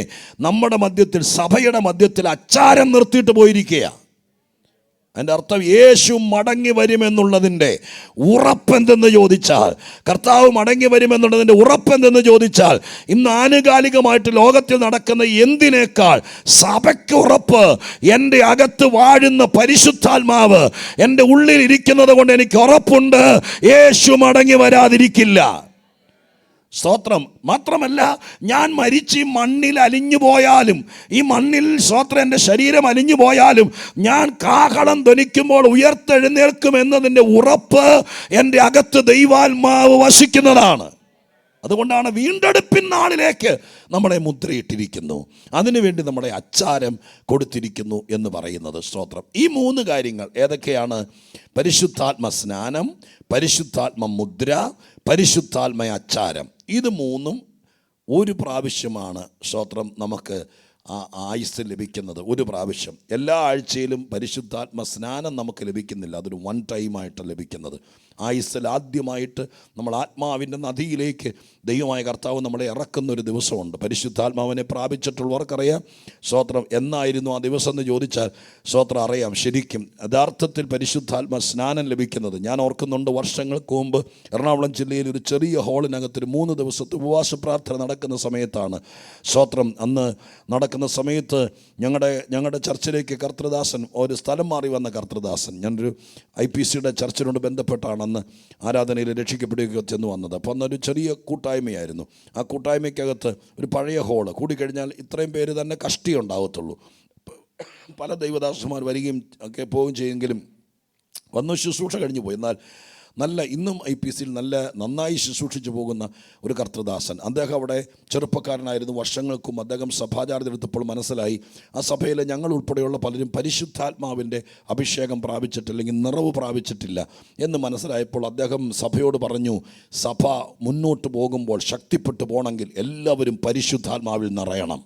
നമ്മുടെ മധ്യത്തിൽ, സഭയുടെ മധ്യത്തിൽ അച്ചാരം നിർത്തിയിട്ട് പോയിരിക്കുക. അതിൻ്റെ അർത്ഥം യേശു മടങ്ങി വരുമെന്നുള്ളതിൻ്റെ ഉറപ്പെന്തെന്ന് ചോദിച്ചാൽ, കർത്താവ് മടങ്ങി വരുമെന്നുള്ളതിൻ്റെ ഉറപ്പെന്തെന്ന് ചോദിച്ചാൽ, ഇന്ന് ആനുകാലികമായിട്ട് ലോകത്തിൽ നടക്കുന്ന എന്തിനേക്കാൾ സഭയ്ക്ക് ഉറപ്പ് എൻ്റെ അകത്ത് വാഴുന്ന പരിശുദ്ധാത്മാവ് എൻ്റെ ഉള്ളിൽ ഇരിക്കുന്നത് കൊണ്ട് എനിക്ക് ഉറപ്പുണ്ട്, യേശു മടങ്ങി വരാതിരിക്കില്ല. സ്തോത്രം. മാത്രമല്ല, ഞാൻ മരിച്ച് ഈ മണ്ണിൽ അലിഞ്ഞു പോയാലും, ഈ മണ്ണിൽ സ്തോത്രം എൻ്റെ ശരീരം അലിഞ്ഞു പോയാലും, ഞാൻ കാഹളം ധ്വനിക്കുമ്പോൾ ഉയർത്തെഴുന്നേൽക്കും എന്നതിൻ്റെ ഉറപ്പ് എൻ്റെ അകത്ത് ദൈവാത്മാവ് വസിക്കുന്നതാണ്. അതുകൊണ്ടാണ് വീണ്ടെടുപ്പിൻ നാളിലേക്ക് നമ്മളെ മുദ്രയിട്ടിരിക്കുന്നു, അതിനുവേണ്ടി നമ്മളെ അച്ചാരം കൊടുത്തിരിക്കുന്നു എന്ന് പറയുന്നത്. സ്തോത്രം. ഈ 3 കാര്യങ്ങൾ ഏതൊക്കെയാണ്? പരിശുദ്ധാത്മ സ്നാനം, പരിശുദ്ധാത്മ മുദ്ര, പരിശുദ്ധാത്മ അച്ചാരം. ഇത് 3ഉം ഒരു പ്രാവശ്യമാണ് സ്തോത്രം നമുക്ക് ആയുസ് ലഭിക്കുന്നത്. ഒരു പ്രാവശ്യം. എല്ലാ ആഴ്ചയിലും പരിശുദ്ധാത്മ സ്നാനം നമുക്ക് ലഭിക്കുന്നില്ല, അതൊരു 1 ടൈമായിട്ട് ലഭിക്കുന്നത്. ആയുസ്സിൽ ആദ്യമായിട്ട് നമ്മൾ ആത്മാവിൻ്റെ നദിയിലേക്ക് ദൈവമായ കർത്താവ് നമ്മളെ ഇറക്കുന്ന ഒരു ദിവസമുണ്ട്. പരിശുദ്ധാത്മാവിനെ പ്രാപിച്ചിട്ടുള്ളവർക്കറിയാം. സ്തോത്രം. എന്നായിരുന്നു ആ ദിവസം എന്ന് ചോദിച്ചാൽ സ്തോത്രം അറിയാം. ശരിക്കും യഥാർത്ഥത്തിൽ പരിശുദ്ധാത്മ സ്നാനം ലഭിക്കുന്നത് ഞാൻ ഓർക്കുന്നുണ്ട്. വർഷങ്ങൾക്ക് മുമ്പ് എറണാകുളം ജില്ലയിൽ ഒരു ചെറിയ ഹാളിനകത്ത് 3 ദിവസത്തെ ഉപവാസ പ്രാർത്ഥന നടക്കുന്ന സമയത്താണ്. സ്തോത്രം. അന്ന് നടക്കുന്ന സമയത്ത് ഞങ്ങളുടെ ചർച്ചിലേക്ക് കർത്തൃദാസൻ, ഒരു സ്ഥലം മാറി വന്ന കർത്തൃദാസൻ, ഞാനൊരു IPCയുടെ ചർച്ചിനോട് ബന്ധപ്പെട്ടാണ് അന്ന് ആരാധനയിൽ രക്ഷിക്കപ്പെടുകയൊക്കെ ചെന്ന് വന്നത്. അപ്പോൾ അന്നൊരു ചെറിയ കൂട്ടായ്മയായിരുന്നു. ആ കൂട്ടായ്മയ്ക്കകത്ത് ഒരു പഴയ ഹാള്, കൂടിക്കഴിഞ്ഞാൽ ഇത്രയും പേര് തന്നെ കഷ്ടിയുണ്ടാകത്തുള്ളൂ. പല ദൈവദാസന്മാർ വരികയും ഒക്കെ പോവുകയും ചെയ്യുമെങ്കിലും വന്നു ശുശ്രൂഷ കഴിഞ്ഞു പോയി. എന്നാൽ ഇന്നും IPCയിൽ നന്നായി ശുശ്രൂഷിച്ചു പോകുന്ന ഒരു കർത്തൃദാസൻ, അദ്ദേഹം അവിടെ ചെറുപ്പക്കാരനായിരുന്നു. വർഷങ്ങൾക്കും അദ്ദേഹം സഭാചാരത്തിൽ എടുത്തപ്പോൾ മനസ്സിലായി ആ സഭയിലെ ഞങ്ങൾ ഉൾപ്പെടെയുള്ള പലരും പരിശുദ്ധാത്മാവിൻ്റെ അഭിഷേകം പ്രാപിച്ചിട്ടില്ലെങ്കിൽ നിറവ് പ്രാപിച്ചിട്ടില്ല എന്ന് മനസ്സിലായപ്പോൾ അദ്ദേഹം സഭയോട് പറഞ്ഞു, സഭ മുന്നോട്ട് പോകുമ്പോൾ ശക്തിപ്പെട്ടു പോകണമെങ്കിൽ എല്ലാവരും പരിശുദ്ധാത്മാവിൽ നിറയണം.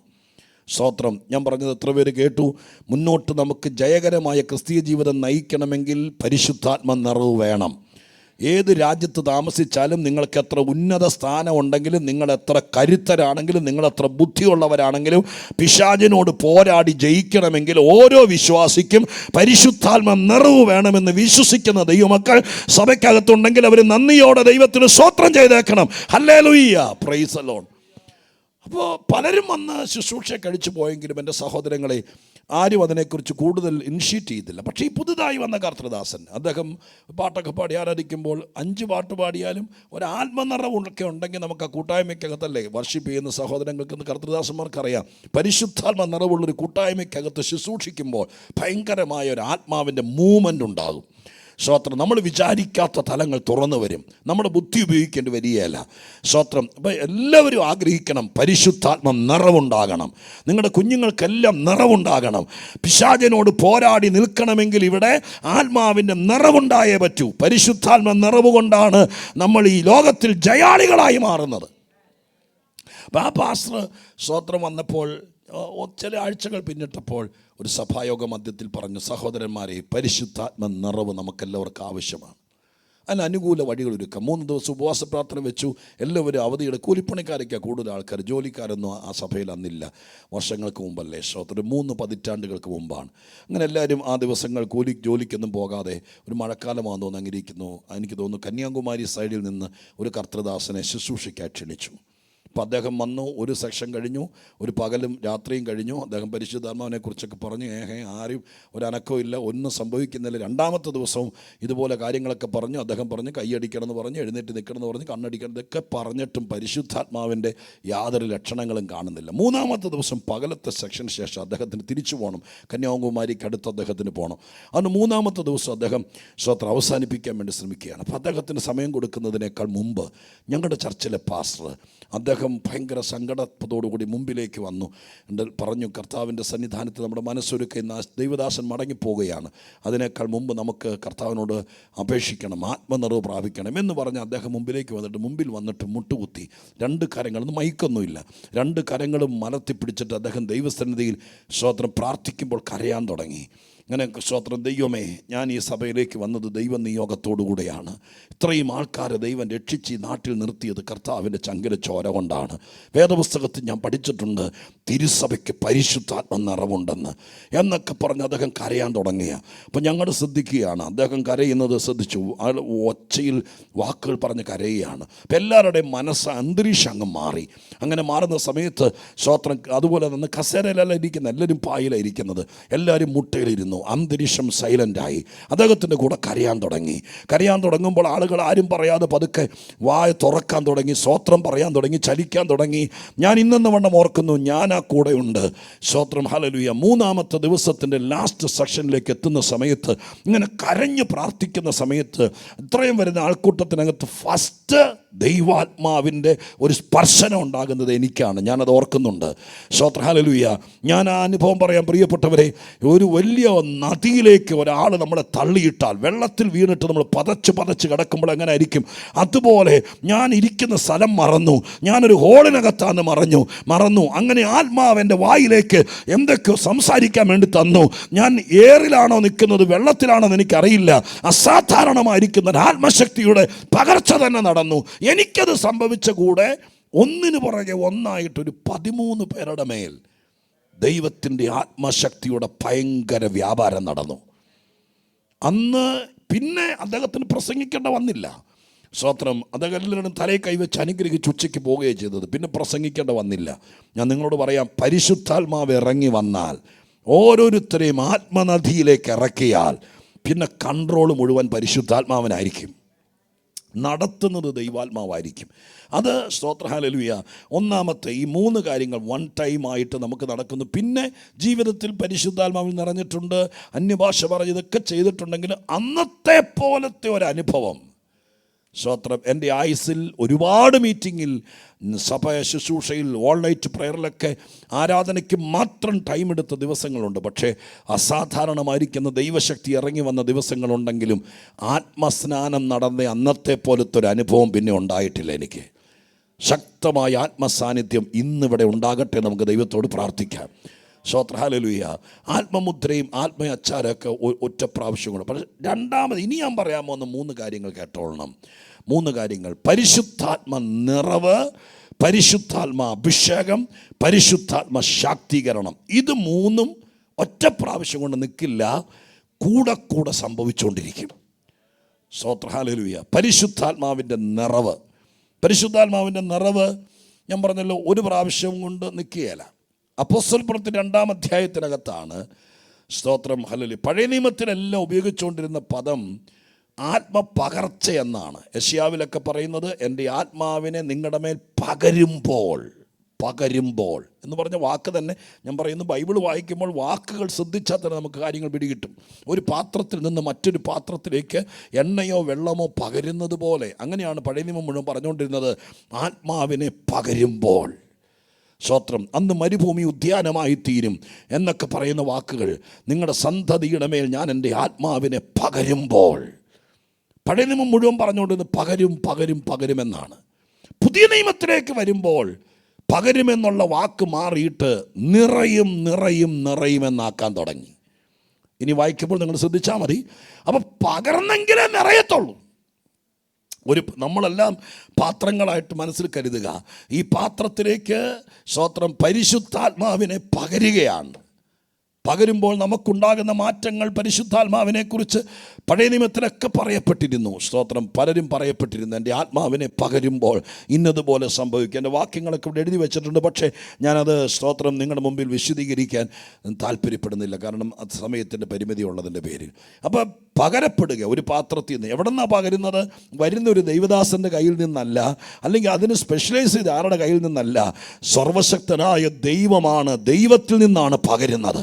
സ്തോത്രം. ഞാൻ പറഞ്ഞത് എത്ര പേര് കേട്ടു? മുന്നോട്ട് നമുക്ക് ജയകരമായ ക്രിസ്തീയ ജീവിതം നയിക്കണമെങ്കിൽ പരിശുദ്ധാത്മ നിറവ് വേണം. ഏത് രാജ്യത്ത് താമസിച്ചാലും നിങ്ങൾക്ക് എത്ര ഉന്നത സ്ഥാനം ഉണ്ടെങ്കിലും, നിങ്ങൾ എത്ര കരുത്തരാണെങ്കിലും, നിങ്ങൾ എത്ര ബുദ്ധിയുള്ളവരാണെങ്കിലും, പിശാചിനോട് പോരാടി ജയിക്കണമെങ്കിൽ ഓരോ വിശ്വാസിക്കും പരിശുദ്ധാത്മ നിറവ് വേണമെന്ന് വിശ്വസിക്കുന്ന ദൈവമക്കൾ സഭയ്ക്കകത്തുണ്ടെങ്കിൽ അവർ നന്ദിയോടെ ദൈവത്തിന് സ്തോത്രം ചെയ്തേക്കണം. Hallelujah, praise the Lord. അപ്പോൾ പലരും വന്ന് ശുശ്രൂഷ കഴിച്ചു പോയെങ്കിലും എൻ്റെ സഹോദരങ്ങളെ ആരും അതിനെക്കുറിച്ച് കൂടുതൽ ഇനിഷ്യേറ്റ് ചെയ്തില്ല. പക്ഷേ ഈ പുതുതായി വന്ന കർത്തൃദാസൻ, അദ്ദേഹം പാട്ടൊക്കെ പാടി ആരാധിക്കുമ്പോൾ 5 പാട്ട് പാടിയാലും ഒരു ആത്മനിറവൊക്കെ ഉണ്ടെങ്കിൽ നമുക്ക് ആ കൂട്ടായ്മയ്ക്കകത്തല്ലേ വർഷിപ്പ് ചെയ്യുന്ന സഹോദരങ്ങൾക്ക്, കർത്തൃദാസന്മാർക്കറിയാം, പരിശുദ്ധാത്മ നിറവുള്ളൊരു കൂട്ടായ്മയ്ക്കകത്ത് ശുശ്രൂഷിക്കുമ്പോൾ ഭയങ്കരമായ ഒരു ആത്മാവിൻ്റെ മൂവ്മെൻ്റ് ഉണ്ടാകും. സ്തോത്രം. നമ്മൾ വിചാരിക്കാത്ത തലങ്ങൾ തുറന്നു വരും. നമ്മുടെ ബുദ്ധി ഉപയോഗിക്കേണ്ടി വരികയല്ല. സ്തോത്രം. അപ്പോൾ എല്ലാവരും ആഗ്രഹിക്കണം പരിശുദ്ധാത്മ നിറവുണ്ടാകണം. നിങ്ങളുടെ കുഞ്ഞുങ്ങൾക്കെല്ലാം നിറവുണ്ടാകണം. പിശാചിനോട് പോരാടി നിൽക്കണമെങ്കിൽ ഇവിടെ ആത്മാവിൻ്റെ നിറവുണ്ടായേ പറ്റൂ. പരിശുദ്ധാത്മ നിറവ് കൊണ്ടാണ് നമ്മൾ ഈ ലോകത്തിൽ ജയാളികളായി മാറുന്നത്. അപ്പോൾ ആ പാസ്റ്റർ സ്തോത്രം വന്നപ്പോൾ ചില ആഴ്ചകൾ പിന്നിട്ടപ്പോൾ ഒരു സഭായോഗ മധ്യത്തിൽ പറഞ്ഞു, സഹോദരന്മാരെ, പരിശുദ്ധാത്മ നിറവ് നമുക്കെല്ലാവർക്കും ആവശ്യമാണ്. അതിന് അനുകൂല വഴികളൊരുക്കാം. 3 ദിവസം ഉപവാസ പ്രാർത്ഥന വെച്ചു. എല്ലാവരും അവധിയുടെ കൂലിപ്പണിക്കാരൊക്കെയാണ് കൂടുതൽ ആൾക്കാർ, ജോലിക്കാരൊന്നും ആ സഭയിൽ അന്നില്ല. വർഷങ്ങൾക്ക് മുമ്പല്ലേ, സ്തോത്രം, 3 പതിറ്റാണ്ടുകൾക്ക് മുമ്പാണ്. അങ്ങനെ എല്ലാവരും ആ ദിവസങ്ങൾ ജോലിക്കൊന്നും പോകാതെ ഒരു മഴക്കാലമാണെന്ന് തോന്നുന്നു അങ്ങിരിക്കുന്നു. എനിക്ക് തോന്നുന്നു കന്യാകുമാരി സൈഡിൽ നിന്ന് ഒരു കർത്തൃദാസനെ ശുശ്രൂഷയ്ക്കായി ക്ഷണിച്ചു. അപ്പോൾ അദ്ദേഹം വന്നു. ഒരു സെക്ഷൻ കഴിഞ്ഞു, ഒരു പകലും രാത്രിയും കഴിഞ്ഞു. അദ്ദേഹം പരിശുദ്ധാത്മാവിനെ കുറിച്ചൊക്കെ പറഞ്ഞു. ആരും ഒരനക്കവും ഇല്ല, ഒന്നും സംഭവിക്കുന്നില്ല. 2ാമത്തെ ദിവസവും ഇതുപോലെ കാര്യങ്ങളൊക്കെ പറഞ്ഞു. അദ്ദേഹം പറഞ്ഞു കൈയടിക്കണം എന്ന് പറഞ്ഞു, എഴുന്നേറ്റ് നിൽക്കണം എന്ന് പറഞ്ഞു, കണ്ണടിക്കണം, ഇതൊക്കെ പറഞ്ഞിട്ടും പരിശുദ്ധാത്മാവിൻ്റെ യാതൊരു ലക്ഷണങ്ങളും കാണുന്നില്ല. 3ാമത്തെ ദിവസം പകലത്തെ സെക്ഷന് ശേഷം അദ്ദേഹത്തിന് തിരിച്ചു പോകണം, കന്യാകുമാരിക്കടുത്ത് അദ്ദേഹത്തിന് പോകണം. അന്ന് 3ാമത്തെ ദിവസം അദ്ദേഹം സ്തോത്രം അവസാനിപ്പിക്കാൻ വേണ്ടി ശ്രമിക്കുകയാണ്. അപ്പോൾ അദ്ദേഹത്തിന് സമയം കൊടുക്കുന്നതിനേക്കാൾ മുമ്പ് ഞങ്ങളുടെ ചർച്ചിലെ പാസ്റ്റർ അദ്ദേഹം ഭയങ്കര സങ്കടത്തോടുകൂടി മുമ്പിലേക്ക് വന്നു. പറഞ്ഞു, കർത്താവിൻ്റെ സന്നിധാനത്ത് നമ്മുടെ മനസ്സൊരുക്കുന്ന ദൈവദാസൻ മടങ്ങിപ്പോവുകയാണ്, അതിനേക്കാൾ മുമ്പ് നമുക്ക് കർത്താവിനോട് അപേക്ഷിക്കണം, ആത്മനിറവ് പ്രാപിക്കണം എന്ന് പറഞ്ഞ് അദ്ദേഹം മുമ്പിൽ വന്നിട്ട് മുട്ടുകുത്തി 2 കരങ്ങളും, മൈക്കൊന്നുമില്ല, 2 കരങ്ങളും മലർത്തിപ്പിടിച്ചിട്ട് അദ്ദേഹം ദൈവസന്നിധിയിൽ സ്തോത്രം പ്രാർത്ഥിക്കുമ്പോൾ കരയാൻ തുടങ്ങി. അങ്ങനെ സ്തോത്രം, ദൈവമേ, ഞാൻ ഈ സഭയിലേക്ക് വന്നത് ദൈവ നിയോഗത്തോടുകൂടെയാണ്. ഇത്രയും ആൾക്കാരെ ദൈവം രക്ഷിച്ച് ഈ നാട്ടിൽ നിർത്തിയത് കർത്താവിൻ്റെ ചങ്കില ചോര കൊണ്ടാണ്. വേദപുസ്തകത്തിൽ ഞാൻ പഠിച്ചിട്ടുണ്ട് തിരുസഭയ്ക്ക് പരിശുദ്ധാത്മ നിറവുണ്ടെന്ന് എന്നൊക്കെ പറഞ്ഞ് അദ്ദേഹം കരയാൻ തുടങ്ങിയ. അപ്പോൾ ഞങ്ങൾ ശ്രദ്ധിക്കുകയാണ്, അദ്ദേഹം കരയുന്നത് ശ്രദ്ധിച്ചു. ഒച്ചയിൽ വാക്കുകൾ പറഞ്ഞ് കരയുകയാണ്. അപ്പം എല്ലാവരുടെയും അന്തരീക്ഷം അങ്ങ് മാറി. അങ്ങനെ മാറുന്ന സമയത്ത് സ്തോത്രം, അതുപോലെ തന്നെ കസേരയിലല്ല ഇരിക്കുന്നത്, എല്ലാവരും പായിലാണ് ഇരിക്കുന്നത്, എല്ലാവരും മുട്ടയിലിരുന്നു. വന്നു. അന്തരീക്ഷം സൈലൻ്റായി. അദ്ദേഹത്തിൻ്റെ കൂടെ കരയാൻ തുടങ്ങുമ്പോൾ ആളുകൾ ആരും പറയാതെ പതുക്കെ വായ തുറക്കാൻ തുടങ്ങി, സ്തോത്രം പറയാൻ തുടങ്ങി, ചലിക്കാൻ തുടങ്ങി. ഞാൻ ഇന്നെന്ന് വണ്ണം ഓർക്കുന്നു, ഞാൻ ആ കൂടെയുണ്ട്. സ്തോത്രം, ഹല്ലേലൂയ. മൂന്നാമത്തെ ദിവസത്തിൻ്റെ ലാസ്റ്റ് സെക്ഷനിലേക്ക് എത്തുന്ന സമയത്ത്, ഇങ്ങനെ കരഞ്ഞ് പ്രാർത്ഥിക്കുന്ന സമയത്ത്, ഇത്രയും വരുന്ന ആൾക്കൂട്ടത്തിനകത്ത് ഫസ്റ്റ് ദൈവാത്മാവിൻ്റെ ഒരു സ്പർശനം ഉണ്ടാകുന്നത് എനിക്കാണ്. ഞാനത് ഓർക്കുന്നുണ്ട്. സ്തോത്രം, ഹല്ലേലൂയ. ഞാൻ ആ അനുഭവം പറയാൻ പ്രിയപ്പെട്ടവരെ, ഒരു വലിയ നദിയിലേക്ക് ഒരാൾ നമ്മളെ തള്ളിയിട്ടാൽ, വെള്ളത്തിൽ വീണിട്ട് നമ്മൾ പതച്ച് കിടക്കുമ്പോൾ എങ്ങനെ ആയിരിക്കും, അതുപോലെ ഞാൻ ഇരിക്കുന്ന സ്ഥലം മറന്നു, ഞാനൊരു ഹോളിനകത്താന്ന് മറന്നു. അങ്ങനെ ആത്മാവ് എൻ്റെ വായിലേക്ക് എന്തൊക്കെയോ സംസാരിക്കാൻ വേണ്ടി തന്നു. ഞാൻ എയറിലാണോ നിൽക്കുന്നത്, വെള്ളത്തിലാണോ എന്ന് എനിക്കറിയില്ല. അസാധാരണമായിരിക്കുന്ന ഒരു ആത്മശക്തിയുടെ പകർച്ച തന്നെ നടന്നു. എനിക്കത് സംഭവിച്ച കൂടെ ഒന്നിനു പുറകെ ഒന്നായിട്ടൊരു 13 പേരുടെ മേൽ ദൈവത്തിൻ്റെ ആത്മശക്തിയുടെ ഭയങ്കര വ്യാപാരം നടന്നു. അന്ന് പിന്നെ അദ്ദേഹത്തിന് പ്രസംഗിക്കേണ്ട വന്നില്ല. സ്തോത്രം. അദ്ദേഹം എല്ലാവരും തലയിൽ കൈവച്ച് അനുഗ്രഹിച്ച് ഉച്ചയ്ക്ക് പോവുകയാണ് ചെയ്തത്. പിന്നെ പ്രസംഗിക്കേണ്ട വന്നില്ല. ഞാൻ നിങ്ങളോട് പറയാം, പരിശുദ്ധാത്മാവ് ഇറങ്ങി വന്നാൽ, ഓരോരുത്തരെയും ആത്മനദിയിലേക്ക് ഇറക്കിയാൽ, പിന്നെ കൺട്രോൾ മുഴുവൻ പരിശുദ്ധാത്മാവിനായിരിക്കും. നടത്തുന്നത് ദൈവാത്മാവായിരിക്കും. അത് സ്തോത്ര, ഹല്ലേലൂയ. ഒന്നാമത്തെ ഈ 3 കാര്യങ്ങൾ വൺ ടൈം ആയിട്ട് നമുക്ക് നടക്കുന്നു. പിന്നെ ജീവിതത്തിൽ പരിശുദ്ധാത്മാവിൽ നിറഞ്ഞിട്ടുണ്ട്, അന്യഭാഷ പറഞ്ഞ് ഇതൊക്കെ ചെയ്തിട്ടുണ്ടെങ്കിൽ അന്നത്തെ പോലത്തെ ഒരു അനുഭവം, സ്തോത്രം, എൻ്റെ ആയുസ്സിൽ ഒരുപാട് മീറ്റിങ്ങിൽ, സഭ ശുശ്രൂഷയിൽ, ഓൾ നൈറ്റ് പ്രയറിലൊക്കെ ആരാധനയ്ക്ക് മാത്രം ടൈം എടുത്ത ദിവസങ്ങളുണ്ട്. പക്ഷേ അസാധാരണമായിരിക്കുന്ന ദൈവശക്തി ഇറങ്ങി വന്ന ദിവസങ്ങളുണ്ടെങ്കിലും ആത്മസ്നാനം നടന്ന അന്നത്തെ പോലത്തെ ഒരു അനുഭവം പിന്നെ ഉണ്ടായിട്ടില്ല എനിക്ക്. ശക്തമായ ആത്മസാന്നിധ്യം ഇന്നിവിടെ ഉണ്ടാകട്ടെ. നമുക്ക് ദൈവത്തോട് പ്രാർത്ഥിക്കാം. സ്തോത്രം, ഹല്ലേലൂയ. ആത്മമുദ്രയും ആത്മയച്ചാരമൊക്കെ ഒറ്റ പ്രാവശ്യം കൂടെ. പക്ഷേ രണ്ടാമത് ഇനി ഞാൻ പറയാൻ പോകുന്ന 3 കാര്യങ്ങൾ കേട്ടോളണം. 3 കാര്യങ്ങൾ: പരിശുദ്ധാത്മ നിറവ്, പരിശുദ്ധാത്മ അഭിഷേകം, പരിശുദ്ധാത്മ ശാക്തീകരണം. ഇത് 3 ഒറ്റ പ്രാവശ്യം കൊണ്ട് നിൽക്കില്ല, കൂടെ സംഭവിച്ചുകൊണ്ടിരിക്കും. സ്തോത്രം, ഹല്ലേലൂയ. പരിശുദ്ധാത്മാവിൻ്റെ നിറവ് ഞാൻ പറഞ്ഞല്ലോ, ഒരു പ്രാവശ്യം കൊണ്ട് നിൽക്കുകയില്ല. അപ്പോസ്തലപ്രവൃത്തി 2-ാം അധ്യായത്തിനകത്താണ്, സ്തോത്രം, ഹല്ലേലൂയ, പഴയ നിയമത്തിലെല്ലാം ഉപയോഗിച്ചുകൊണ്ടിരുന്ന പദം ആത്മപകർച്ച എന്നാണ്. യെശയ്യാവിലൊക്കെ പറയുന്നത്, എൻ്റെ ആത്മാവിനെ നിങ്ങളുടെ മേൽ പകരുമ്പോൾ എന്ന് പറഞ്ഞ വാക്ക് തന്നെ ഞാൻ പറയുന്നു. ബൈബിൾ വായിക്കുമ്പോൾ വാക്കുകൾ ശ്രദ്ധിച്ചാൽ തന്നെ നമുക്ക് കാര്യങ്ങൾ പിടികിട്ടും. ഒരു പാത്രത്തിൽ നിന്ന് മറ്റൊരു പാത്രത്തിലേക്ക് എണ്ണയോ വെള്ളമോ പകരുന്നത് പോലെ, അങ്ങനെയാണ് പഴയ നിയമം മുഴുവൻ പറഞ്ഞുകൊണ്ടിരുന്നത്. ആത്മാവിനെ പകരുമ്പോൾ, സ്തോത്രം, അന്ന് മരുഭൂമി ഉദ്യാനമായി തീരും എന്നൊക്കെ പറയുന്ന വാക്കുകൾ, നിങ്ങളുടെ സന്തതിയുടെ മേൽ ഞാൻ എൻ്റെ ആത്മാവിനെ പകരുമ്പോൾ. പഴയ നിയമം മുഴുവൻ പറഞ്ഞുകൊണ്ടിരുന്നത് പകരുമെന്നാണ്. പുതിയ നിയമത്തിലേക്ക് വരുമ്പോൾ പകരുമെന്നുള്ള വാക്ക് മാറിയിട്ട് നിറയുമെന്നാക്കാൻ തുടങ്ങി. ഇനി വായിക്കുമ്പോൾ നിങ്ങൾ ശ്രദ്ധിച്ചാൽ മതി. അപ്പം പകർന്നെങ്കിലേ നിറയത്തുള്ളൂ. നമ്മളെല്ലാം പാത്രങ്ങളായിട്ട് മനസ്സിൽ കരുതുക. ഈ പാത്രത്തിലേക്ക്, സ്തോത്രം, പരിശുദ്ധാത്മാവിനെ പകരുകയാണ്. പകരുമ്പോൾ നമുക്കുണ്ടാകുന്ന മാറ്റങ്ങൾ പരിശുദ്ധാത്മാവിനെക്കുറിച്ച് പഴയ നിയമത്തിലൊക്കെ പറയപ്പെട്ടിരുന്നു. സ്തോത്രം, പലരും പറയപ്പെട്ടിരുന്നു, എൻ്റെ ആത്മാവിനെ പകരുമ്പോൾ ഇന്നതുപോലെ സംഭവിക്കും. എൻ്റെ വാക്യങ്ങളൊക്കെ ഇവിടെ എഴുതി വെച്ചിട്ടുണ്ട്. പക്ഷേ ഞാനത്, സ്തോത്രം, നിങ്ങളുടെ മുമ്പിൽ വിശദീകരിക്കാൻ താല്പര്യപ്പെടുന്നില്ല, കാരണം അത് സമയത്തിൻ്റെ പരിമിതി ഉള്ളതിൻ്റെ പേരിൽ. അപ്പോൾ പകരപ്പെടുക ഒരു പാത്രത്തിൽ നിന്ന്. എവിടെ നിന്നാണ് പകരുന്നത്? വരുന്ന ഒരു ദൈവദാസൻ്റെ കയ്യിൽ നിന്നല്ല, അല്ലെങ്കിൽ അതിന് സ്പെഷ്യലൈസ് ചെയ്ത് ആരുടെ കയ്യിൽ നിന്നല്ല. സർവശക്തനായ ദൈവമാണ്, ദൈവത്തിൽ നിന്നാണ് പകരുന്നത്.